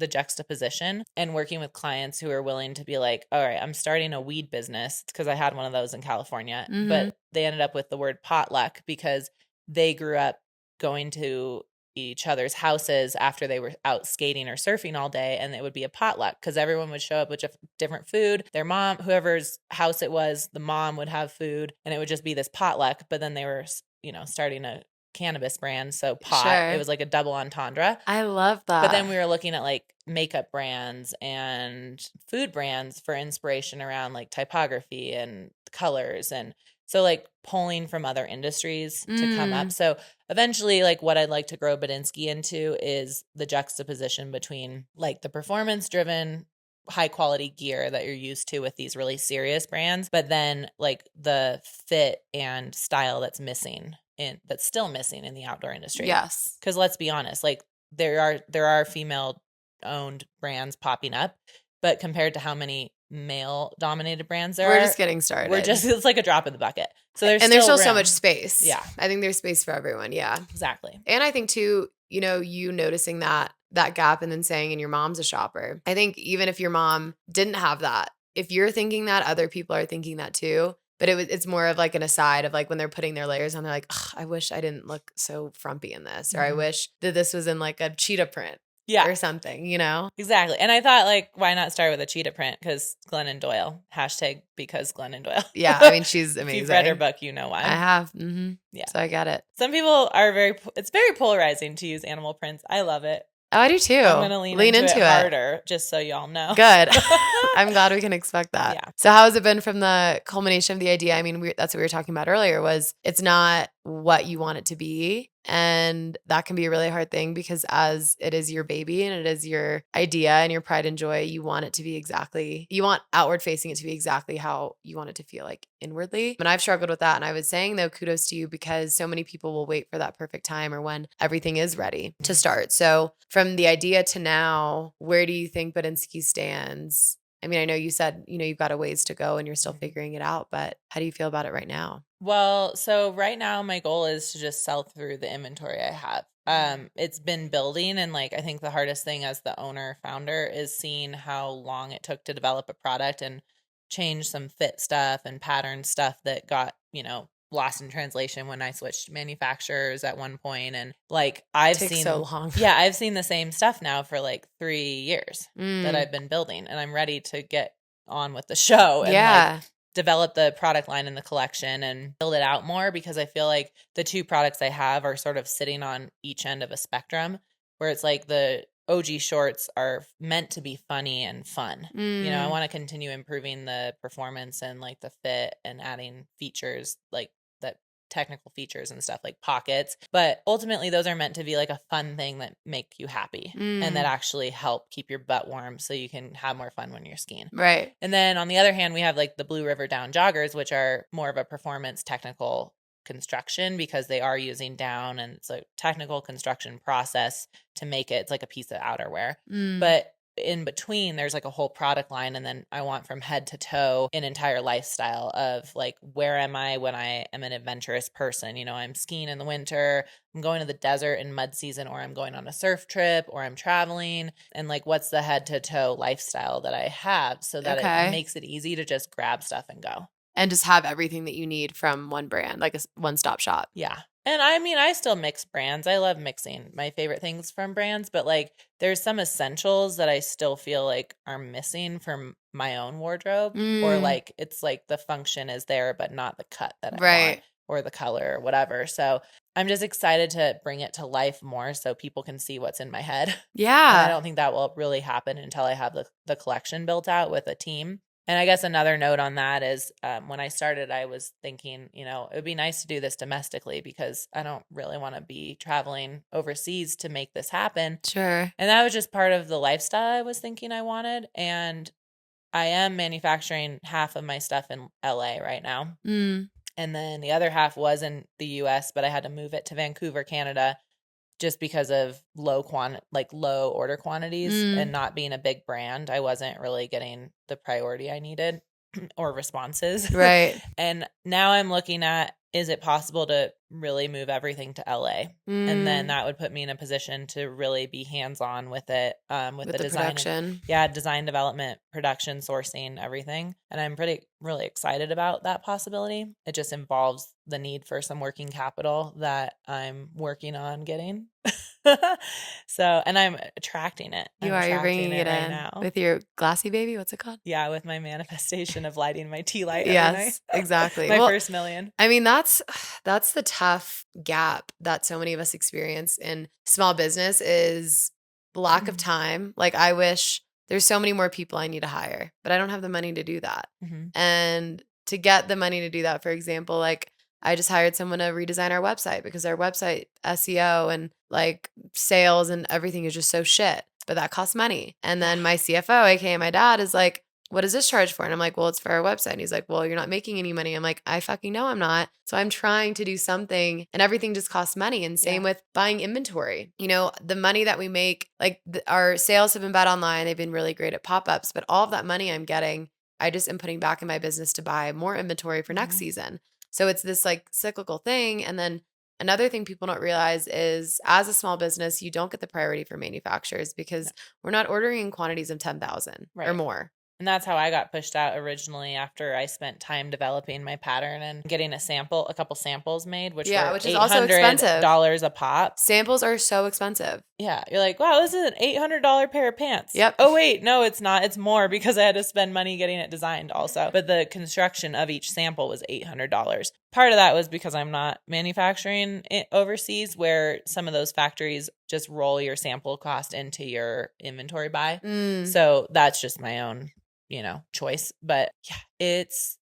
juxtaposition and working with clients who are willing to be like, all right, I'm starting a weed business, because I had one of those in California, but they ended up with the word potluck because they grew up going to each other's houses after they were out skating or surfing all day, and it would be a potluck because everyone would show up with different food. Their mom, whoever's house it was, the mom would have food, and it would just be this potluck. But then they were, starting a cannabis brand, so it was like a double entendre. I love that. But then we were looking at like makeup brands and food brands for inspiration around like typography and colors, and so like pulling from other industries to come up. So eventually, like what I'd like to grow Buttnski into is the juxtaposition between like the performance driven high quality gear that you're used to with these really serious brands, but then like the fit and style that's still missing in the outdoor industry. Yes. Because let's be honest, like there are female owned brands popping up, but compared to how many male dominated brands we're just getting started. It's like a drop in the bucket. So there's still so much space. Yeah. I think there's space for everyone. Yeah. Exactly. And I think too, you noticing that gap and then saying, and your mom's a shopper. I think even if your mom didn't have that, if you're thinking that, other people are thinking that too. But it's more of like an aside of like when they're putting their layers on, they're like, I wish I didn't look so frumpy in this, or I wish that this was in like a cheetah print. Yeah. Or something, Exactly. And I thought, like, why not start with a cheetah print? Because Glennon Doyle. # because Glennon Doyle. Yeah. I mean, she's amazing. If you've read her book, you know why. I have. Mm-hmm. Yeah. So I get it. Some people are it's very polarizing to use animal prints. I love it. Oh, I do too. I'm going to lean into it harder, just so y'all know. Good. I'm glad we can expect that. Yeah. So how has it been from the culmination of the idea? I mean, that's what we were talking about earlier, was it's not what you want it to be. And that can be a really hard thing, because as it is your baby and it is your idea and your pride and joy, you want outward facing it to be exactly how you want it to feel like inwardly. And I've struggled with that. And I was saying, though, kudos to you, because so many people will wait for that perfect time or when everything is ready to start. So from the idea to now, where do you think Buttnski stands? I mean, I know you said, you've got a ways to go and you're still figuring it out, but how do you feel about it right now? Well, so right now my goal is to just sell through the inventory I have. It's been building, and like I think the hardest thing as the owner founder is seeing how long it took to develop a product and change some fit stuff and pattern stuff that got, lost in translation when I switched manufacturers at one point. And like I've seen so long. Yeah, I've seen the same stuff now for like 3 years that I've been building, and I'm ready to get on with the show and like develop the product line in the collection and build it out more, because I feel like the two products I have are sort of sitting on each end of a spectrum, where it's like the OG shorts are meant to be funny and fun. I want to continue improving the performance and like the fit and adding features like that, technical features and stuff like pockets, but ultimately those are meant to be like a fun thing that make you happy and that actually help keep your butt warm so you can have more fun when you're skiing. Right. And then on the other hand, we have like the Blue River Down joggers, which are more of a performance technical construction, because they are using down, and it's a technical construction process to make it. It's like a piece of outerwear. But in between, there's like a whole product line, and then I want from head to toe an entire lifestyle of like, where am I when I am an adventurous person? I'm skiing in the winter, I'm going to the desert in mud season, or I'm going on a surf trip, or I'm traveling, and like, what's the head to toe lifestyle that I have, so that it makes it easy to just grab stuff and go. And just have everything that you need from one brand, like a one-stop shop. Yeah. And I mean, I still mix brands. I love mixing my favorite things from brands, but like there's some essentials that I still feel like are missing from my own wardrobe, or like it's like the function is there, but not the cut that I want or the color or whatever. So I'm just excited to bring it to life more so people can see what's in my head. Yeah. And I don't think that will really happen until I have the collection built out with a team. And I guess another note on that is when I started, I was thinking, you know, it would be nice to do this domestically because I don't really want to be traveling overseas to make this happen. Sure. And that was just part of the lifestyle I was thinking I wanted. And I am manufacturing half of my stuff in LA right now. And then the other half was in the US, but I had to move it to Vancouver, Canada, just because of low order quantities and not being a big brand. I wasn't really getting the priority I needed or responses. Right. And now I'm looking at, is it possible to really move everything to LA? And then that would put me in a position to really be hands-on with it, with the design production. Design, development, production, sourcing, everything. And I'm really excited about that possibility. It just involves the need for some working capital that I'm working on getting. So, and I'm attracting it. You're bringing it right in now with your glassy baby. What's it called? Yeah, with my manifestation of lighting my tea light. Yes, exactly. My first million. I mean, that's the tough gap that so many of us experience in small business is lack of time. Like, I wish there's so many more people I need to hire, but I don't have the money to do that. And to get the money to do that, for example, like I just hired someone to redesign our website because our website SEO and like sales and everything is just so shit, but that costs money. And then my CFO, aka my dad, is like, what does this charge for? And I'm like, well, it's for our website. And he's like, well, you're not making any money. I'm like, I fucking know I'm not. So I'm trying to do something and everything just costs money. And same with buying inventory. You know, the money that we make, like our sales have been bad online. They've been really great at pop-ups, but all of that money I'm getting, I just am putting back in my business to buy more inventory for next season. So it's this like cyclical thing. And then another thing people don't realize is as a small business, you don't get the priority for manufacturers because we're not ordering in quantities of 10,000 or more. And that's how I got pushed out originally after I spent time developing my pattern and getting a couple samples made, which is also expensive. $800 a pop. Samples are so expensive. Yeah. You're like, wow, this is an $800 pair of pants. Yep. Oh, wait, no, it's not. It's more because I had to spend money getting it designed also. But the construction of each sample was $800. Part of that was because I'm not manufacturing it overseas, where some of those factories just roll your sample cost into your inventory buy. So that's just my own choice. But yeah,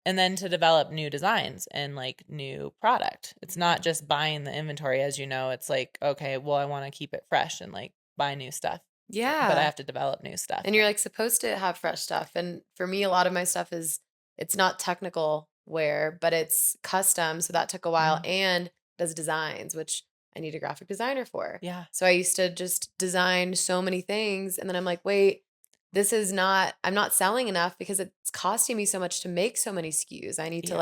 and then to develop new designs and like new product. It's not just buying the inventory, as you know, it's like, okay, well, I want to keep it fresh and like buy new stuff. Yeah. But I have to develop new stuff. And you're like supposed to have fresh stuff. And for me, a lot of my stuff it's not technical wear, but it's custom. So that took a while and does designs, which I need a graphic designer for. Yeah. So I used to just design so many things. And then I'm like, wait, I'm not selling enough because it's costing me so much to make so many SKUs. I need to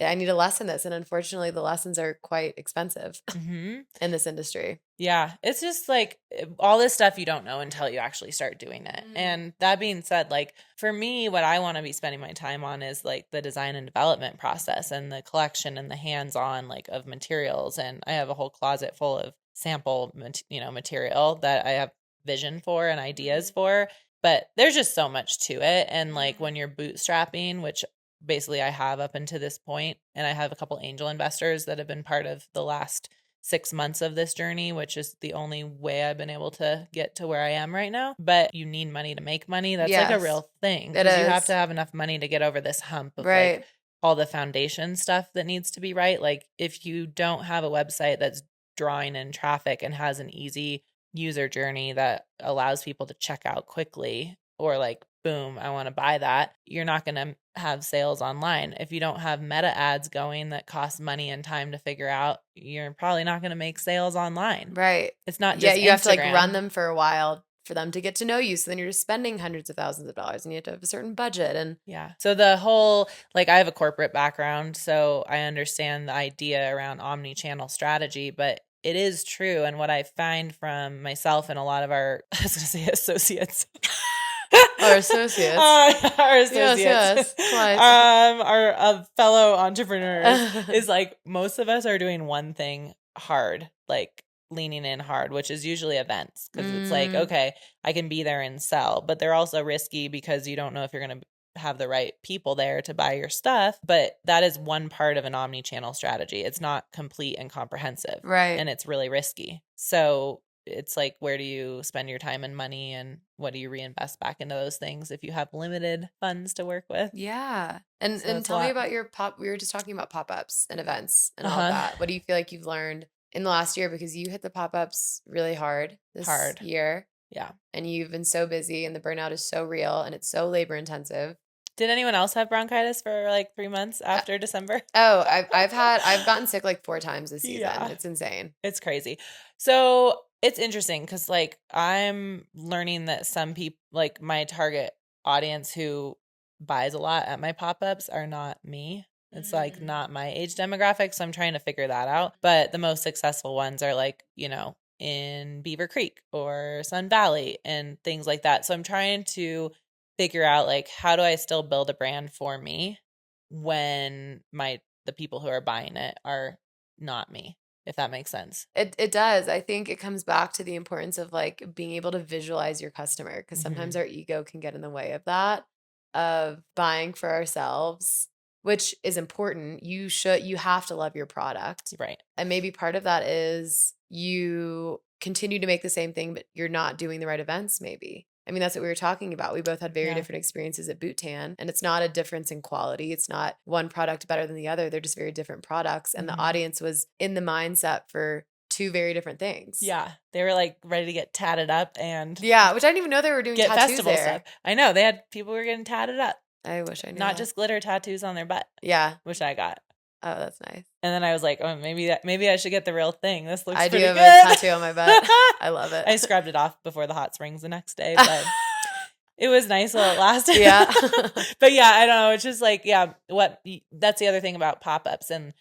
I need to lessen this. And unfortunately, the lessons are quite expensive in this industry. Yeah. It's just like all this stuff you don't know until you actually start doing it. And that being said, like for me, what I want to be spending my time on is like the design and development process and the collection and the hands-on like of materials. And I have a whole closet full of sample, material that I have vision for and ideas for. But there's just so much to it. And like when you're bootstrapping, which basically I have up until this point, and I have a couple angel investors that have been part of the last 6 months of this journey, which is the only way I've been able to get to where I am right now. But you need money to make money. That's like a real thing. Because you have to have enough money to get over this hump of like all the foundation stuff that needs to be right. Like if you don't have a website that's drawing in traffic and has an easy user journey that allows people to check out quickly, or like, boom, I want to buy that, you're not going to have sales online. If you don't have meta ads going that cost money and time to figure out, you're probably not going to make sales online. Right. It's not just you Instagram. have to like run them for a while for them to get to know you. So then you're just spending hundreds of thousands of dollars and you have to have a certain budget. And so the whole, like I have a corporate background, so I understand the idea around omni-channel strategy, but it is true. And what I find from myself and a lot of our, I was going to say associates, Our associates. Our associates. Yes. Our fellow entrepreneurs is like most of us are doing one thing hard, like leaning in hard, which is usually events because it's like, okay, I can be there and sell, but they're also risky because you don't know if you're going to have the right people there to buy your stuff. But that is one part of an omni-channel strategy. It's not complete and comprehensive. Right. And it's really risky. So it's like, where do you spend your time and money and what do you reinvest back into those things if you have limited funds to work with? Yeah. And tell me about your we were just talking about pop-ups and events and all of that. What do you feel like you've learned in the last year? Because you hit the pop-ups really hard this year. Yeah. And you've been so busy and the burnout is so real and it's so labor intensive. Did anyone else have bronchitis for like 3 months after December? Oh, I've gotten sick like 4 times this season. Yeah. It's insane. It's crazy. So it's interesting because like I'm learning that some people, like my target audience who buys a lot at my pop-ups are not me. It's like not my age demographic. So I'm trying to figure that out. But the most successful ones are like, you know, in Beaver Creek or Sun Valley and things like that. So I'm trying to figure out like, how do I still build a brand for me when the people who are buying it are not me, if that makes sense. It does. I think it comes back to the importance of like being able to visualize your customer because sometimes our ego can get in the way of that, of buying for ourselves, which is important. You have to love your product. Right. And maybe part of that is you continue to make the same thing, but you're not doing the right events maybe. I mean, that's what we were talking about. We both had very different experiences at Boot Tan, and it's not a difference in quality. It's not one product better than the other. They're just very different products. And the audience was in the mindset for 2 very different things. Yeah. They were like ready to get tatted up and which I didn't even know they were doing get tattoos festival there. Stuff. I know. They had people who were getting tatted up. I wish I knew. Not just glitter tattoos on their butt. Yeah. Which I got. Oh, that's nice. And then I was like, oh, maybe I should get the real thing. This looks pretty good. I do have a tattoo on my butt. I love it. I scrubbed it off before the hot springs the next day, but it was nice while it lasted. Yeah. But yeah, I don't know. It's just like, that's the other thing about pop-ups. And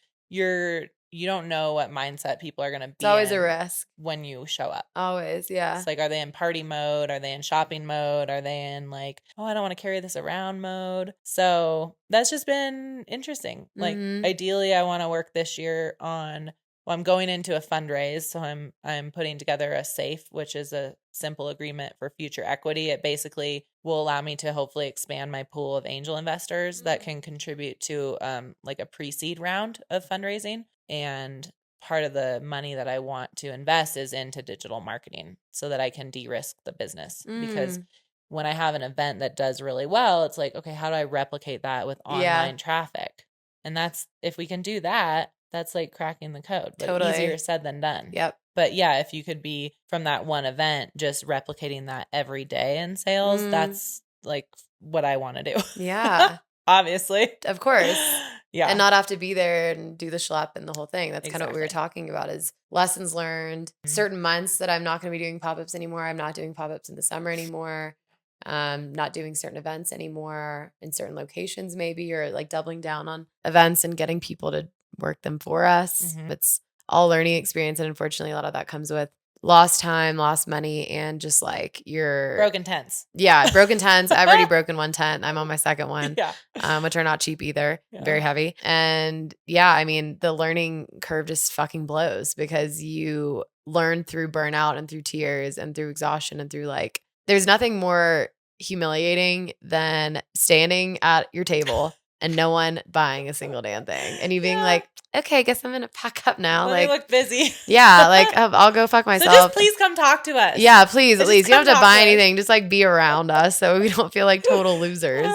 you don't know what mindset people are going to be. It's always a risk when you show up. Always. Yeah. It's like, are they in party mode? Are they in shopping mode? Are they in like, oh, I don't want to carry this around mode? So that's just been interesting. Like ideally I want to work this year on, well, I'm going into a fundraise. So I'm putting together a SAFE, which is a simple agreement for future equity. It basically will allow me to hopefully expand my pool of angel investors that can contribute to like a pre-seed round of fundraising. And part of the money that I want to invest is into digital marketing so that I can de-risk the business. Because when I have an event that does really well, it's like, okay, how do I replicate that with online traffic? And that's, if we can do that, that's like cracking the code. But totally. Easier said than done. Yep. But yeah, if you could be from that one event, just replicating that every day in sales, that's like what I want to do. Yeah. Obviously. Of course. Yeah. And not have to be there and do the schlep and the whole thing. That's kind of what we were talking about is lessons learned, certain months that I'm not going to be doing pop-ups anymore. I'm not doing pop-ups in the summer anymore. Not doing certain events anymore in certain locations maybe, or like doubling down on events and getting people to work them for us. It's all learning experience. And unfortunately, a lot of that comes with lost time, lost money, and just like your broken tents. Yeah, broken tents. I've already broken one tent. I'm on my second one, which are not cheap either. Yeah. Very heavy. And yeah, I mean, the learning curve just fucking blows because you learn through burnout and through tears and through exhaustion and through like, there's nothing more humiliating than standing at your table and no one buying a single damn thing. And you being like, okay, I guess I'm going to pack up now. Let me look busy. Yeah, like I'll go fuck myself. So just please come talk to us. Yeah, please, at least. You don't have to buy anything. Just like be around us so we don't feel like total losers.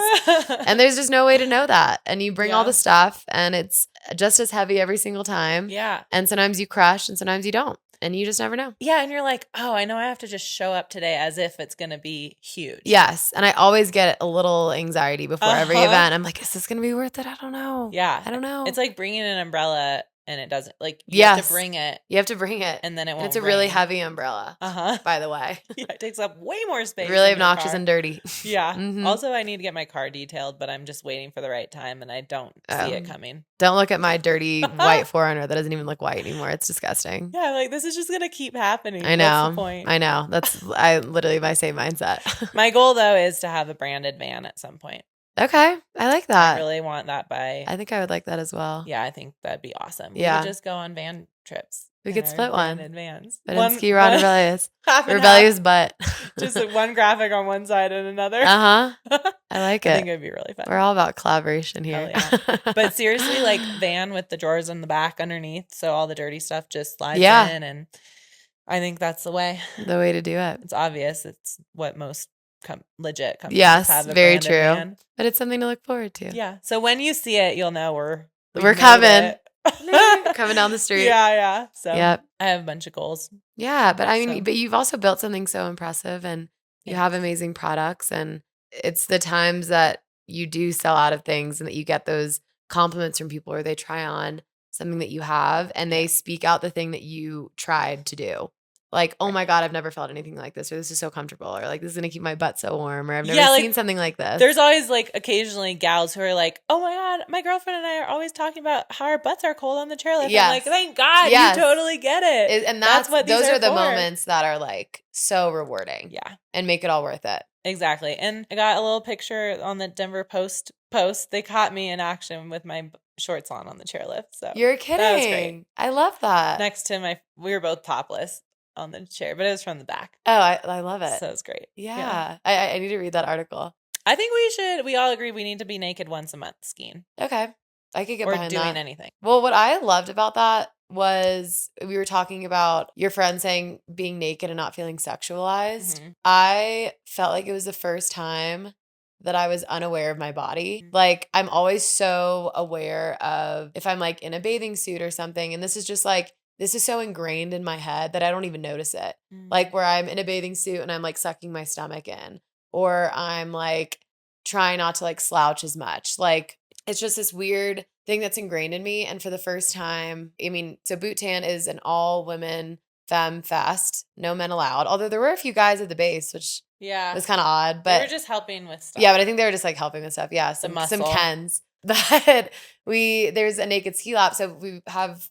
And there's just no way to know that. And you bring all the stuff and it's just as heavy every single time. Yeah. And sometimes you crush and sometimes you don't. And you just never know. Yeah. And you're like, oh, I know I have to just show up today as if it's going to be huge. Yes. And I always get a little anxiety before every event. I'm like, is this going to be worth it? I don't know. Yeah. I don't know. It's like bringing an umbrella and it doesn't, like, you have to bring it. You have to bring it. And then it won't It's a really heavy umbrella, by the way. Yeah, it takes up way more space. Really obnoxious and dirty. Yeah. Also, I need to get my car detailed, but I'm just waiting for the right time, and I don't see it coming. Don't look at my dirty white 4Runner that doesn't even look white anymore. It's disgusting. Yeah, like, this is just going to keep happening. I know. That's the point. I know. That's literally my same mindset. My goal, though, is to have a branded van at some point. Okay. I like that. I really want that I think I would like that as well. Yeah, I think that'd be awesome. Yeah. We could just go on van trips. We could split one. Vans. Buttnski, Ron, Rebellious butt. Just like one graphic on one side and another. I like it. I think it'd be really fun. We're all about collaboration here. Yeah. But seriously, like, van with the drawers in the back underneath, so all the dirty stuff just slides in, and I think that's the way. The way to do it. It's obvious. It's what most legit companies have. Yes, very true. Van. But it's something to look forward to. Yeah. So when you see it, you'll know we're coming. Coming down the street. Yeah. So yep. I have a bunch of goals. Yeah, but I mean, but you've also built something so impressive, and you have amazing products, and it's the times that you do sell out of things and that you get those compliments from people, or they try on something that you have and they speak out the thing that you tried to do. Like, oh my God, I've never felt anything like this, or this is so comfortable, or like, this is going to keep my butt so warm, or I've never seen something like this. There's always, like, occasionally gals who are like, oh my God, my girlfriend and I are always talking about how our butts are cold on the chairlift. Yes. I'm like, thank God, you totally get it. And that's what those are the moments that are, like, so rewarding. Yeah. And make it all worth it. Exactly. And I got a little picture on the Denver Post. They caught me in action with my shorts on the chairlift. So you're kidding. That was great. I love that. Next to we were both topless on the chair, but it was from the back. Oh, I love it. So it was great. Yeah. I need to read that article. I think we all agree we need to be naked once a month skiing. Okay. I could get behind that. Or doing anything. Well, what I loved about that was we were talking about your friend saying being naked and not feeling sexualized. Mm-hmm. I felt like it was the first time that I was unaware of my body. Mm-hmm. Like, I'm always so aware of if I'm, like, in a bathing suit or something, and this is so ingrained in my head that I don't even notice it. Mm-hmm. Like, where I'm in a bathing suit and I'm, like, sucking my stomach in, or I'm, like, trying not to, like, slouch as much. Like, it's just this weird thing that's ingrained in me. And for the first time, I mean, so Boot Tan is an all-women femme fest, no men allowed. Although there were a few guys at the base, which was kind of odd. But they were just helping with stuff. Yeah, but I think they were just, like, helping with stuff. Yeah, some Kens. But there's a naked ski lap. So we have,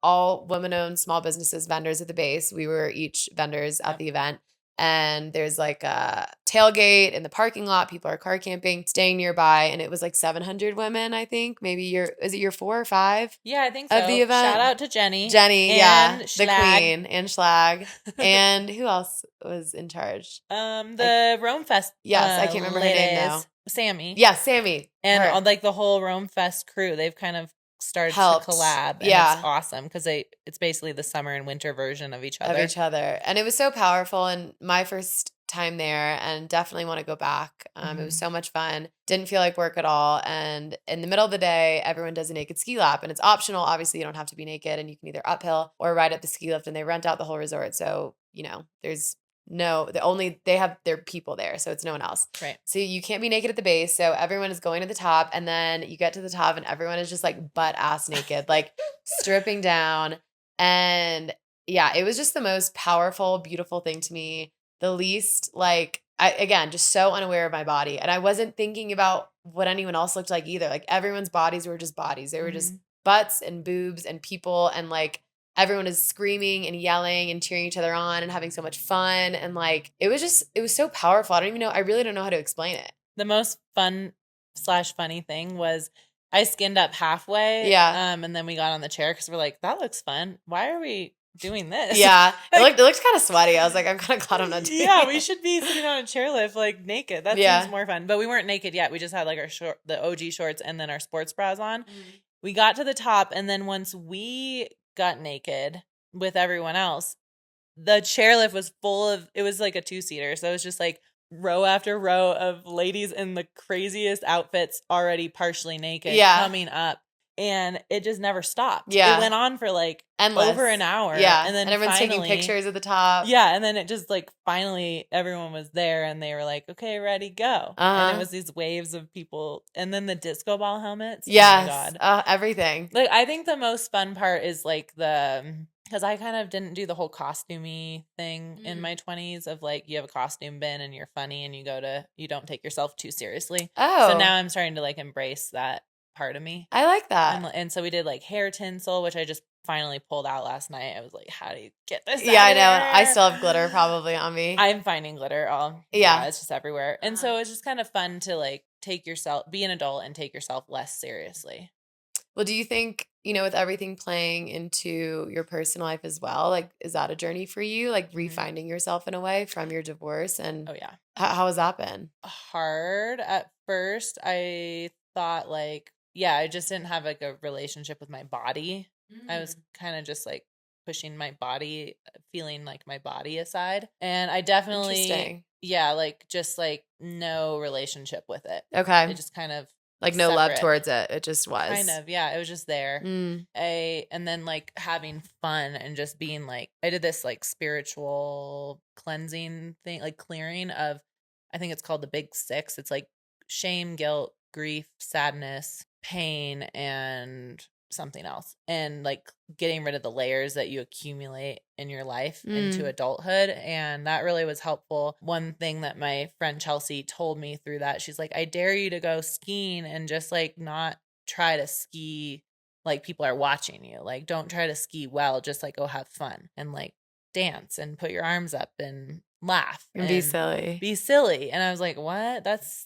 all women-owned small businesses, vendors at the base. We were each vendors at the event. And there's, like, a tailgate in the parking lot. People are car camping, staying nearby. And it was like 700 women, I think. Maybe is it year 4 or 5? Yeah, I think so. Of the event. Shout out to Jenny. Yeah. The queen. And Schlag. And who else was in charge? The Rome Fest. Yes, I can't remember her name now. Sammy. Yeah, Sammy. And like the whole Rome Fest crew, they've kind of started to collab, and it's awesome because it's basically the summer and winter version of each other. And it was so powerful, and my first time there, and definitely want to go back. It was so much fun. Didn't feel like work at all. And in the middle of the day, everyone does a naked ski lap, and it's optional. Obviously, you don't have to be naked, and you can either uphill or ride up the ski lift, and they rent out the whole resort. So, they have their people there, so it's no one else. Right. So you can't be naked at the base. So everyone is going to the top, and then you get to the top, and everyone is just, like, butt ass naked, like stripping down. And yeah, it was just the most powerful, beautiful thing to me. The least, like, again, just so unaware of my body, and I wasn't thinking about what anyone else looked like either. Like, everyone's bodies were just bodies. They were just butts and boobs and people, and, like, everyone is screaming and yelling and cheering each other on and having so much fun. And, like, it was so powerful. I really don't know how to explain it. The most fun/funny thing was I skinned up halfway. Yeah. And then we got on the chair because we're like, that looks fun. Why are we doing this? Yeah. It looked kind of sweaty. I was like, I'm kind of glad I'm not doing it. We should be sitting on a chairlift, like, naked. That seems more fun. But we weren't naked yet. We just had, like, the OG shorts and then our sports bras on. We got to the top, and then once we got naked with everyone else, the chairlift was it was like a 2-seater, so it was just like row after row of ladies in the craziest outfits already partially naked coming up, And it just never stopped. Yeah. It went on for like endless. over an hour. Yeah. And then everyone's finally, taking pictures at the top. Yeah. And then it just like finally everyone was there and they were like, okay, ready, go. And it was these waves of people. And then the disco ball helmets. Yes. Oh my God. Everything. Like, I think the most fun part is like because I kind of didn't do the whole costumey thing in my 20s of like, you have a costume bin and you're funny and you don't take yourself too seriously. Oh. So now I'm starting to like embrace that part of me. I like that. And so we did like hair tinsel, which I just finally pulled out last night. I was like, how do you get this Yeah, I know. there? I still have glitter probably on me. I'm finding glitter yeah, it's just everywhere. And so it's just kind of fun to like be an adult and take yourself less seriously. Well, do you think, with everything playing into your personal life as well, like, is that a journey for you? Like refinding yourself in a way from your divorce? And oh yeah. How has that been? Hard at first. I thought like, yeah, I just didn't have like a relationship with my body. I was kind of just like pushing my body, feeling like my body aside. And I definitely, yeah, like just like no relationship with it. Okay. It just kind of like no love towards it. It just was. Kind of, yeah. It was just there. And then like having fun and just being like, I did this like spiritual cleansing thing, like clearing of, I think it's called the Big Six. It's like shame, guilt, grief, sadness, pain, and something else. And like getting rid of the layers that you accumulate in your life into adulthood. And that really was helpful. One thing that my friend Chelsea told me through that, she's like, I dare you to go skiing and just like not try to ski like people are watching you. Like don't try to ski well, just like go have fun and like dance and put your arms up and laugh and be silly. Be silly. And I was like, what? That's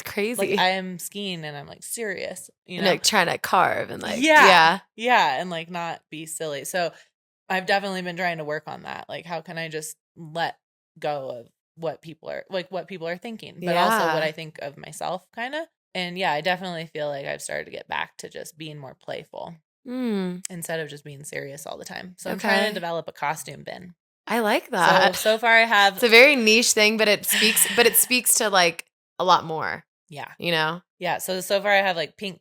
crazy. Like I am skiing and I'm like serious, and like trying to carve and like yeah, and like not be silly. So I've definitely been trying to work on that. Like how can I just let go of what people are thinking, but also what I think of myself kind of. And yeah, I definitely feel like I've started to get back to just being more playful instead of just being serious all the time. So I'm trying to develop a costume bin. I like that. So far I have. It's a very niche thing, but it speaks to like a lot more. Yeah. Yeah. So far I have like pink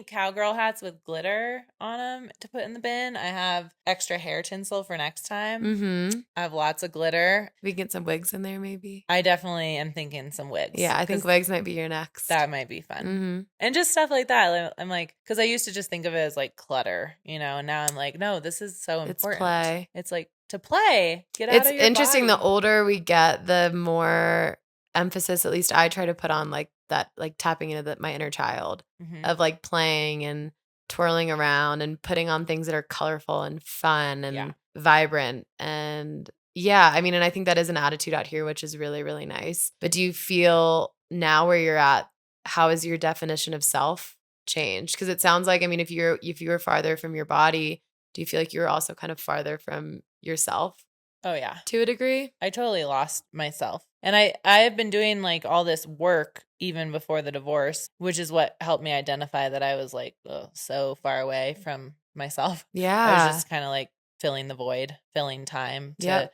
cowgirl hats with glitter on them to put in the bin. I have extra hair tinsel for next time. I have lots of glitter. We can get some wigs in there maybe. I definitely am thinking some wigs. Yeah, I think wigs might be your next. That might be fun. And just stuff like that. I'm like, because I used to just think of it as like clutter, and now I'm like, no, this is so important. It's play. It's like to play. Get out of your It's interesting. body. The older we get, the more emphasis, at least I try to put on like that, like tapping into my inner child of like playing and twirling around and putting on things that are colorful and fun and vibrant. And yeah, I mean, and I think that is an attitude out here, which is really, really nice. But do you feel now where you're at, how is your definition of self changed? Because it sounds like, I mean, if you were farther from your body, do you feel like you're also kind of farther from yourself? Oh yeah. To a degree? I totally lost myself. And I have been doing like all this work even before the divorce, which is what helped me identify that I was like so far away from myself. Yeah. I was just kind of like filling the void, filling time to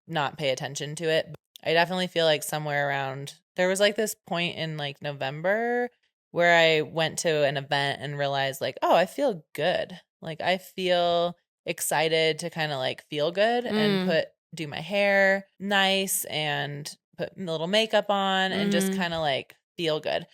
not pay attention to it. I definitely feel like somewhere around, there was like this point in like November where I went to an event and realized like, oh, I feel good. Like I feel excited to kind of like feel good and do my hair nice and put a little makeup on and just kind of like feel good.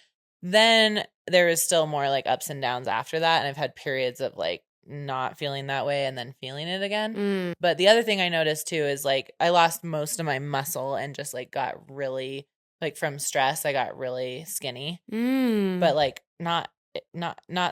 Then there is still more like ups and downs after that. And I've had periods of like not feeling that way and then feeling it again. But the other thing I noticed too is like I lost most of my muscle and just like got really like from stress, I got really skinny, but like not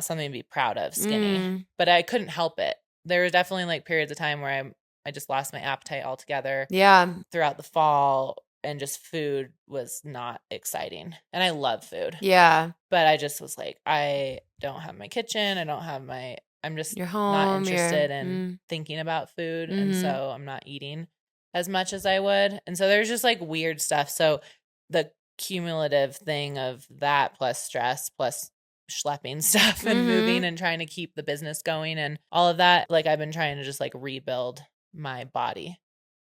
something to be proud of skinny, but I couldn't help it. There were definitely like periods of time where I just lost my appetite altogether. Yeah. Throughout the fall, and just food was not exciting. And I love food. Yeah. But I just was like, I don't have my kitchen. I'm just You're home, not interested in thinking about food. And so I'm not eating as much as I would. And so there's just like weird stuff. So the cumulative thing of that plus stress plus schlepping stuff and moving and trying to keep the business going and all of that, like I've been trying to just like rebuild my body.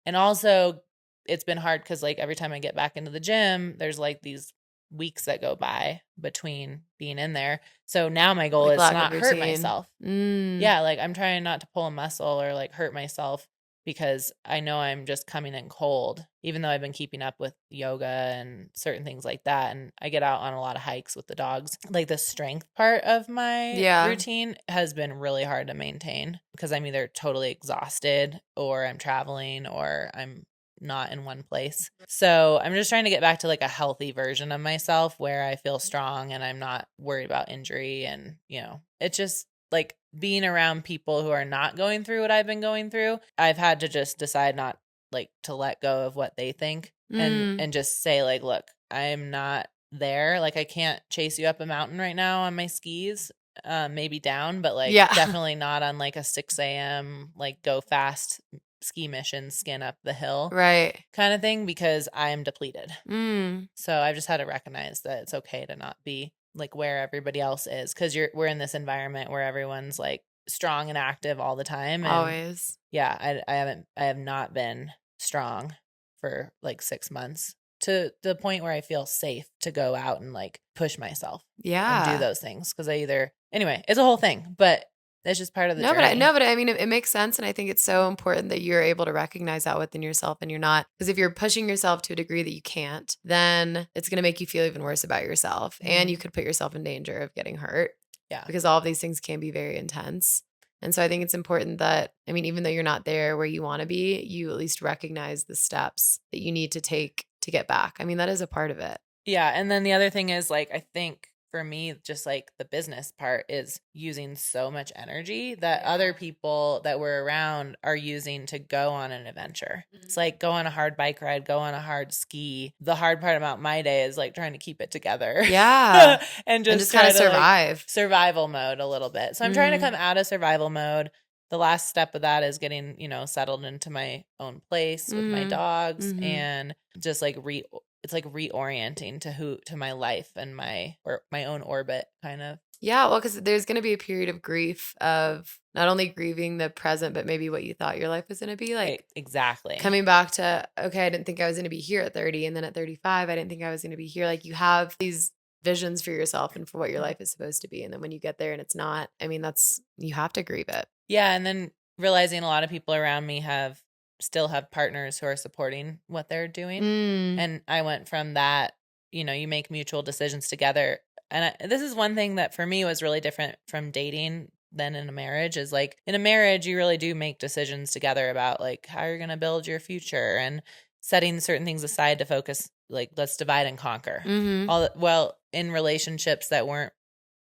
And also it's been hard because like every time I get back into the gym, there's like these weeks that go by between being in there. So now my goal is to not hurt myself. Yeah, like I'm trying not to pull a muscle or like hurt myself because I know I'm just coming in cold, even though I've been keeping up with yoga and certain things like that. And I get out on a lot of hikes with the dogs. Like the strength part of my routine has been really hard to maintain because I'm either totally exhausted or I'm traveling or I'm not in one place. So I'm just trying to get back to like a healthy version of myself where I feel strong and I'm not worried about injury. And, you know, it's just like being around people who are not going through what I've been going through. I've had to just decide not like to let go of what they think and just say like, look, I'm not there. Like I can't chase you up a mountain right now on my skis. Maybe down, but like definitely not on like a 6 a.m. like go fast ski mission, skin up the hill kind of thing because I'm depleted. So I've just had to recognize that it's okay to not be like where everybody else is because we're in this environment where everyone's like strong and active all the time. And always. Yeah, I have not been strong for like 6 months to the point where I feel safe to go out and like push myself and do those things because anyway, it's a whole thing, but it's just part of the journey. But I mean, it makes sense. And I think it's so important that you're able to recognize that within yourself and you're not, because if you're pushing yourself to a degree that you can't, then it's going to make you feel even worse about yourself. And you could put yourself in danger of getting hurt. Yeah. Because all of these things can be very intense. And so I think it's important that, I mean, even though you're not there where you want to be, you at least recognize the steps that you need to take to get back. I mean, that is a part of it. Yeah. And then the other thing is like, I think for me, just like the business part is using so much energy that other people that we're around are using to go on an adventure. It's like go on a hard bike ride, go on a hard ski. The hard part about my day is like trying to keep it together. Yeah. and just kind of survive. Like, survival mode a little bit. So I'm trying to come out of survival mode. The last step of that is getting, settled into my own place with my dogs and just like it's like reorienting to my life and my own orbit kind of. Yeah, well, because there's going to be a period of grief of not only grieving the present, but maybe what you thought your life was going to be like. Exactly. Coming back to, okay, I didn't think I was going to be here at 30. And then at 35, I didn't think I was going to be here. Like you have these visions for yourself and for what your life is supposed to be. And then when you get there and it's not, I mean, you have to grieve it. Yeah. And then realizing a lot of people around me still have partners who are supporting what they're doing. And I went from that, you make mutual decisions together. And this is one thing that for me was really different from dating than in a marriage is like in a marriage, you really do make decisions together about like how you're going to build your future and setting certain things aside to focus, like let's divide and conquer. Well, in relationships that weren't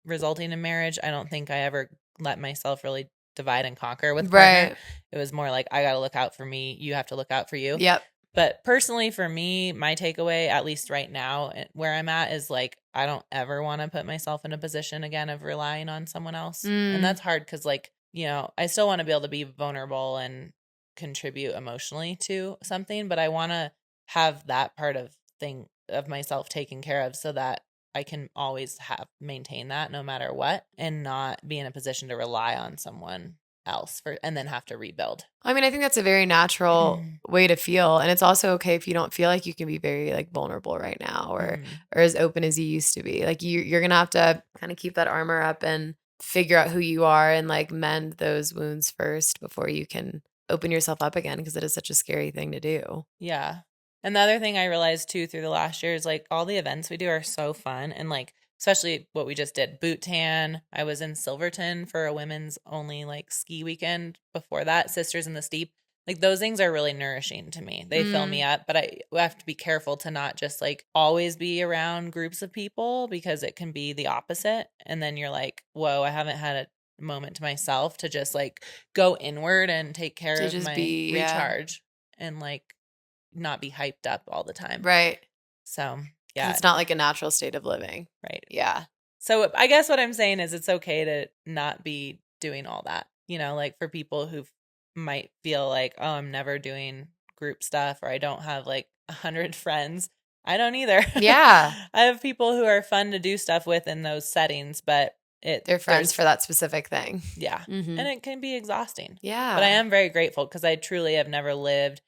resulting in marriage, I don't think I ever let myself really divide and conquer with a partner. It was more like, I got to look out for me. You have to look out for you. Yep. But personally, for me, my takeaway, at least right now where I'm at is like, I don't ever want to put myself in a position again of relying on someone else. And that's hard because like, I still want to be able to be vulnerable and contribute emotionally to something, but I want to have that part of myself taken care of so that I can always maintain that no matter what and not be in a position to rely on someone else and then have to rebuild. I mean, I think that's a very natural way to feel. And it's also okay if you don't feel like you can be very like vulnerable right now or as open as you used to be. Like you're going to have to kind of keep that armor up and figure out who you are and like mend those wounds first before you can open yourself up again because it is such a scary thing to do. Yeah. And the other thing I realized too through the last year is like all the events we do are so fun and like especially what we just did, boot tan. I was in Silverton for a women's only like ski weekend. Before that, Sisters in the Steep. Like those things are really nourishing to me. They fill me up, but I have to be careful to not just like always be around groups of people because it can be the opposite. And then you're like, whoa, I haven't had a moment to myself to just like go inward and take care of my recharge and like not be hyped up all the time. Right. So yeah. It's not like a natural state of living. Right. Yeah. So I guess what I'm saying is it's okay to not be doing all that, like for people who might feel like, oh, I'm never doing group stuff or I don't have like 100 friends. I don't either. Yeah. I have people who are fun to do stuff with in those settings, but they're friends for that specific thing. Yeah. And it can be exhausting. Yeah. But I am very grateful because I truly have never lived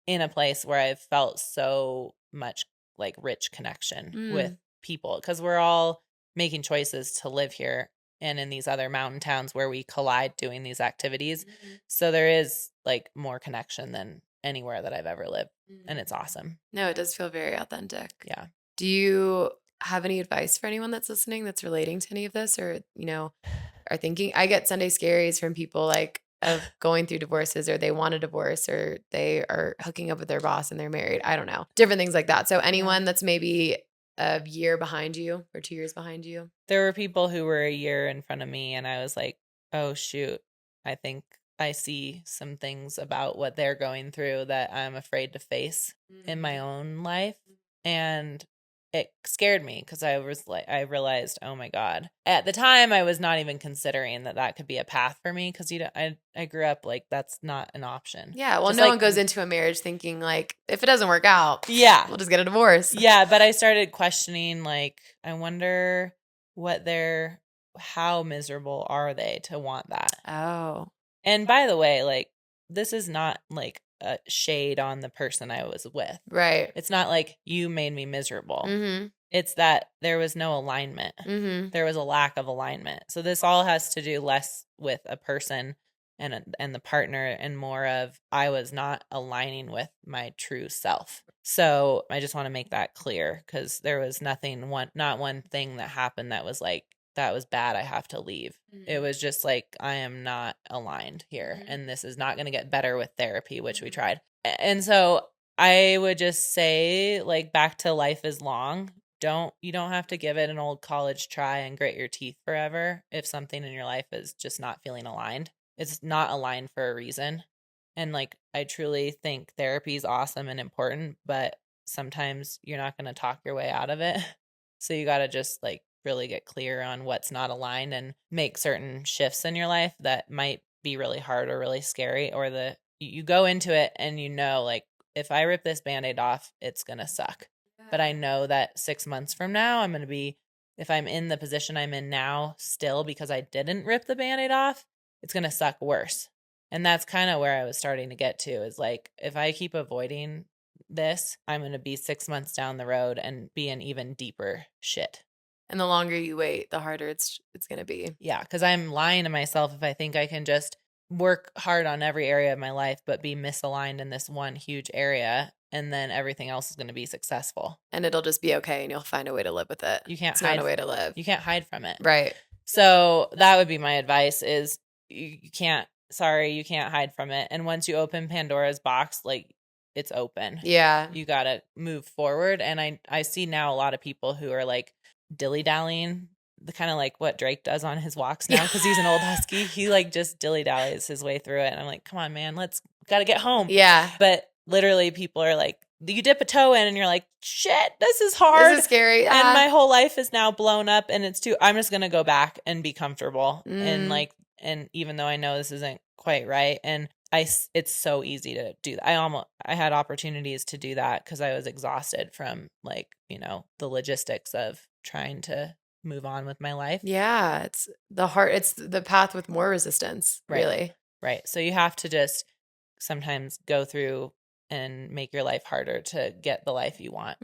in a place where I've felt so much like rich connection with people, because we're all making choices to live here and in these other mountain towns where we collide doing these activities. Mm-hmm. So there is like more connection than anywhere that I've ever lived. Mm-hmm. And it's awesome. No, it does feel very authentic. Yeah. Do you have any advice for anyone that's listening that's relating to any of this, or, are thinking? I get Sunday scaries from people like of going through divorces, or they want a divorce, or they are hooking up with their boss and they're married. I don't know. Different things like that. So anyone that's maybe a year behind you or 2 years behind you? There were people who were a year in front of me, and I was like, oh, shoot, I think I see some things about what they're going through that I'm afraid to face in my own life. And it scared me because I realized, oh my God. At the time, I was not even considering that could be a path for me, because I grew up like that's not an option. Yeah, well, no one goes into a marriage thinking like, if it doesn't work out, we'll just get a divorce. Yeah, but I started questioning, like, I wonder how miserable are they to want that? Oh. And by the way, like, this is not like a shade on the person I was with. Right. It's not like you made me miserable. Mm-hmm. It's that there was no alignment. Mm-hmm. There was a lack of alignment. So this all has to do less with a person and the partner, and more of I was not aligning with my true self. So I just want to make that clear, because there was not one thing that happened that was like, that was bad, I have to leave. Mm-hmm. It was just like, I am not aligned here, mm-hmm. and this is not going to get better with therapy, which we tried. And so I would just say, like, back to life is long. You don't have to give it an old college try and grit your teeth forever if something in your life is just not feeling aligned. It's not aligned for a reason. And like, I truly think therapy is awesome and important, but sometimes you're not going to talk your way out of it. So you got to just like really get clear on what's not aligned and make certain shifts in your life that might be really hard or really scary, or you go into it and like, if I rip this Band-Aid off, it's going to suck. Yeah. But I know that 6 months from now, I'm going to be, if I'm in the position I'm in now still because I didn't rip the Band-Aid off, it's going to suck worse. And that's kind of where I was starting to get to, is like, if I keep avoiding this, I'm going to be 6 months down the road and be in even deeper shit. And the longer you wait, the harder it's going to be. Yeah, because I'm lying to myself if I think I can just work hard on every area of my life but be misaligned in this one huge area, and then everything else is going to be successful. And it'll just be okay, and you'll find a way to live with it. It's not a way to live. You can't hide from it. Right. So that would be my advice, is you can't hide from it. And once you open Pandora's box, like, it's open. Yeah. You got to move forward. And I see now a lot of people who are like dilly-dallying, the kind of like what Drake does on his walks now, because he's an old husky. He like just dilly-dallies his way through it. And I'm like, come on, man, got to get home. Yeah. But literally people are like, you dip a toe in and you're like, shit, this is hard. This is scary. And my whole life is now blown up, and I'm just going to go back and be comfortable. And even though I know this isn't quite right, and it's so easy to do that. I had opportunities to do that because I was exhausted from like, the logistics of trying to move on with my life. Yeah. It's the path with more resistance, really. Right. So you have to just sometimes go through and make your life harder to get the life you want.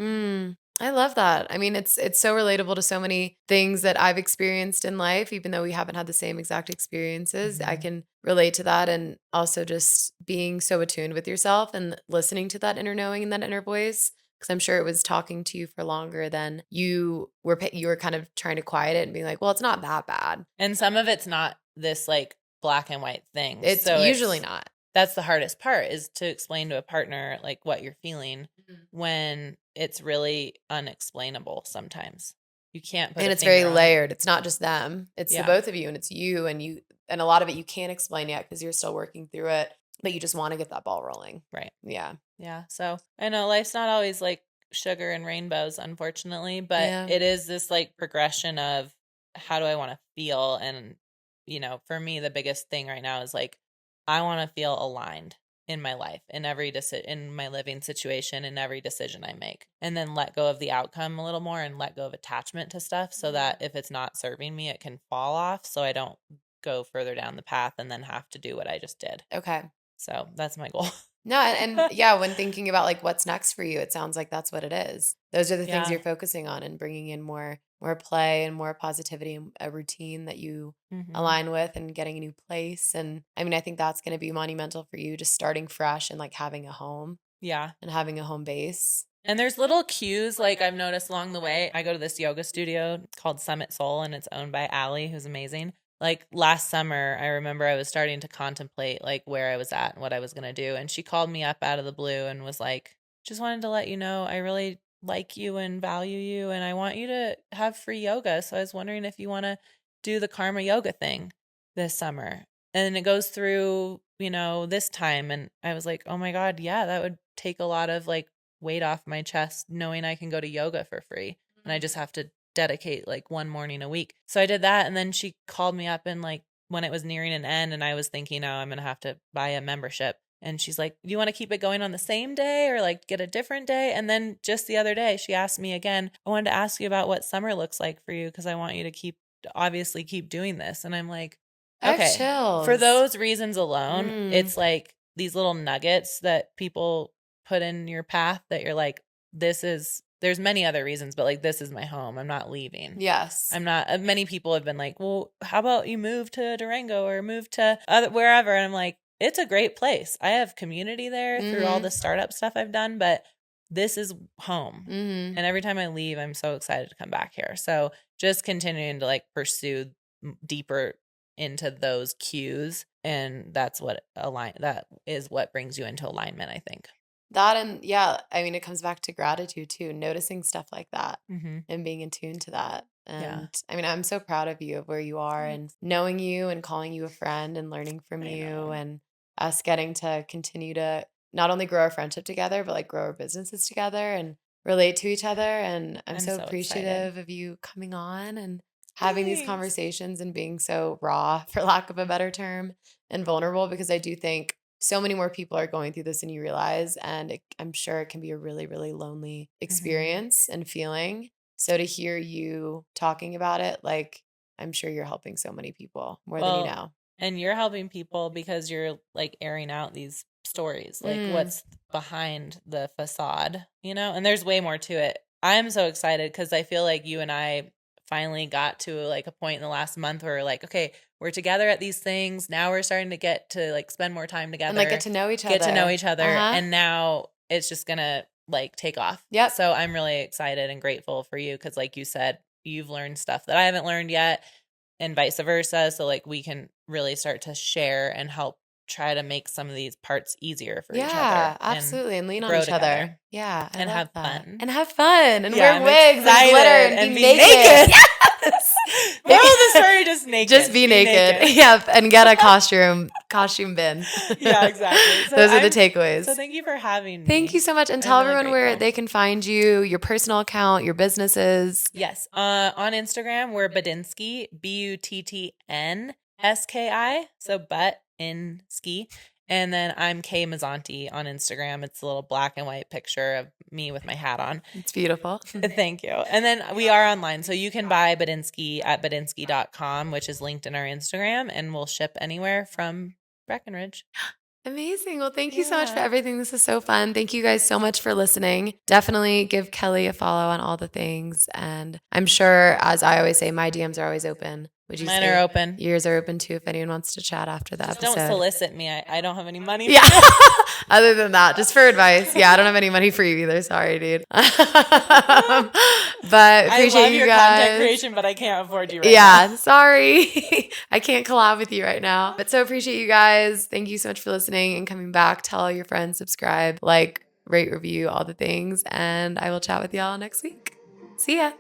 I love that. I mean, it's so relatable to so many things that I've experienced in life, even though we haven't had the same exact experiences. Mm-hmm. I can relate to that, and also just being so attuned with yourself and listening to that inner knowing and that inner voice, because I'm sure it was talking to you for longer than you were kind of trying to quiet it and being like, well, it's not that bad. And some of it's not this like black and white thing. It's usually not. That's the hardest part, is to explain to a partner like what you're feeling when it's really unexplainable sometimes. You can't put and it's very layered. It's not just them. It's the both of you, and it's you, and a lot of it you can't explain yet because you're still working through it, but you just want to get that ball rolling. Right. Yeah. Yeah. So I know life's not always like sugar and rainbows, unfortunately, but it is this like progression of how do I want to feel? And, for me, the biggest thing right now is like, I want to feel aligned in my life, in every in my living situation, in every decision I make, and then let go of the outcome a little more and let go of attachment to stuff, so that if it's not serving me, it can fall off, so I don't go further down the path and then have to do what I just did. Okay. So that's my goal. No, and yeah, when thinking about like what's next for you, it sounds like that's what it is. Those are the things you're focusing on and bringing in more play and more positivity and a routine that you align with and getting a new place. And I mean, I think that's going to be monumental for you, just starting fresh and like having a home. Yeah. And having a home base. And there's little cues like I've noticed along the way. I go to this yoga studio called Summit Soul, and it's owned by Allie, who's amazing. Like last summer, I remember I was starting to contemplate like where I was at and what I was going to do. And she called me up out of the blue and was like, just wanted to let you know I really like you and value you, and I want you to have free yoga. So I was wondering if you want to do the karma yoga thing this summer. And it goes through, this time. And I was like, oh my God, yeah, that would take a lot of like weight off my chest knowing I can go to yoga for free. And I just have to dedicate like one morning a week. So I did that. And then she called me up and like when it was nearing an end and I was thinking, oh, I'm going to have to buy a membership. And she's like, do you want to keep it going on the same day or like get a different day? And then just the other day, she asked me again, I wanted to ask you about what summer looks like for you because I want you to obviously keep doing this. And I'm like, okay, for those reasons alone, it's like these little nuggets that people put in your path that you're like, there's many other reasons, but like, this is my home. I'm not leaving. Yes. I'm not, many people have been like, well, how about you move to Durango or move to wherever? And I'm like, it's a great place. I have community there through all the startup stuff I've done, but this is home. And every time I leave, I'm so excited to come back here. So just continuing to like pursue deeper into those cues, and that is what brings you into alignment, I think. That and yeah, I mean, it comes back to gratitude too, noticing stuff like that and being in tune to that. And I mean, I'm so proud of you of where you are and knowing you and calling you a friend and learning from you and us getting to continue to not only grow our friendship together, but like grow our businesses together and relate to each other. And I'm so appreciative of you coming on and having these conversations and being so raw, for lack of a better term, and vulnerable, because I do think so many more people are going through this than you realize. And I'm sure it can be a really, really lonely experience and feeling. So to hear you talking about it, like, I'm sure you're helping so many people more than you know. And you're helping people because you're like airing out these stories, like what's behind the facade, and there's way more to it. I'm so excited because I feel like you and I finally got to like a point in the last month where we're like, okay, we're together at these things. Now we're starting to get to like spend more time together. And like get to know each other. And now it's just going to like take off. Yeah. So I'm really excited and grateful for you because like you said, you've learned stuff that I haven't learned yet and vice versa. So like we can really start to share and help try to make some of these parts easier for each other. Yeah, absolutely. And lean on each other. Yeah. And have fun. And have fun. And wear wigs and glitter and be naked. Yes. Moral of the story, just naked. Just be naked. Yeah. And get a costume bin. Yeah, exactly. So those are the takeaways. So thank you for having me. Thank you so much. And tell everyone where they can find you, your personal account, your businesses. Yes. On Instagram, we're Buttnski, Buttnski. So Buttnski. And then I'm Kelly Mazanti on Instagram. It's a little black and white picture of me with my hat on. It's beautiful. Thank you. And then we are online. So you can buy Buttnski at buttnski.com, which is linked in our Instagram, and we'll ship anywhere from Breckenridge. Amazing. Well, thank you so much for everything. This is so fun. Thank you guys so much for listening. Definitely give Kelly a follow on all the things. And I'm sure, as I always say, my DMs are always open. Would you Mine say are open. Yours are open too if anyone wants to chat after the episode. Don't solicit me. I don't have any money. Yeah. Other than that, just for advice. Yeah, I don't have any money for you either. Sorry, dude. But appreciate I love you your guys. Content creation, but I can't afford you right now. Yeah, sorry. I can't collab with you right now. But so appreciate you guys. Thank you so much for listening and coming back. Tell all your friends, subscribe, like, rate, review, all the things. And I will chat with y'all next week. See ya.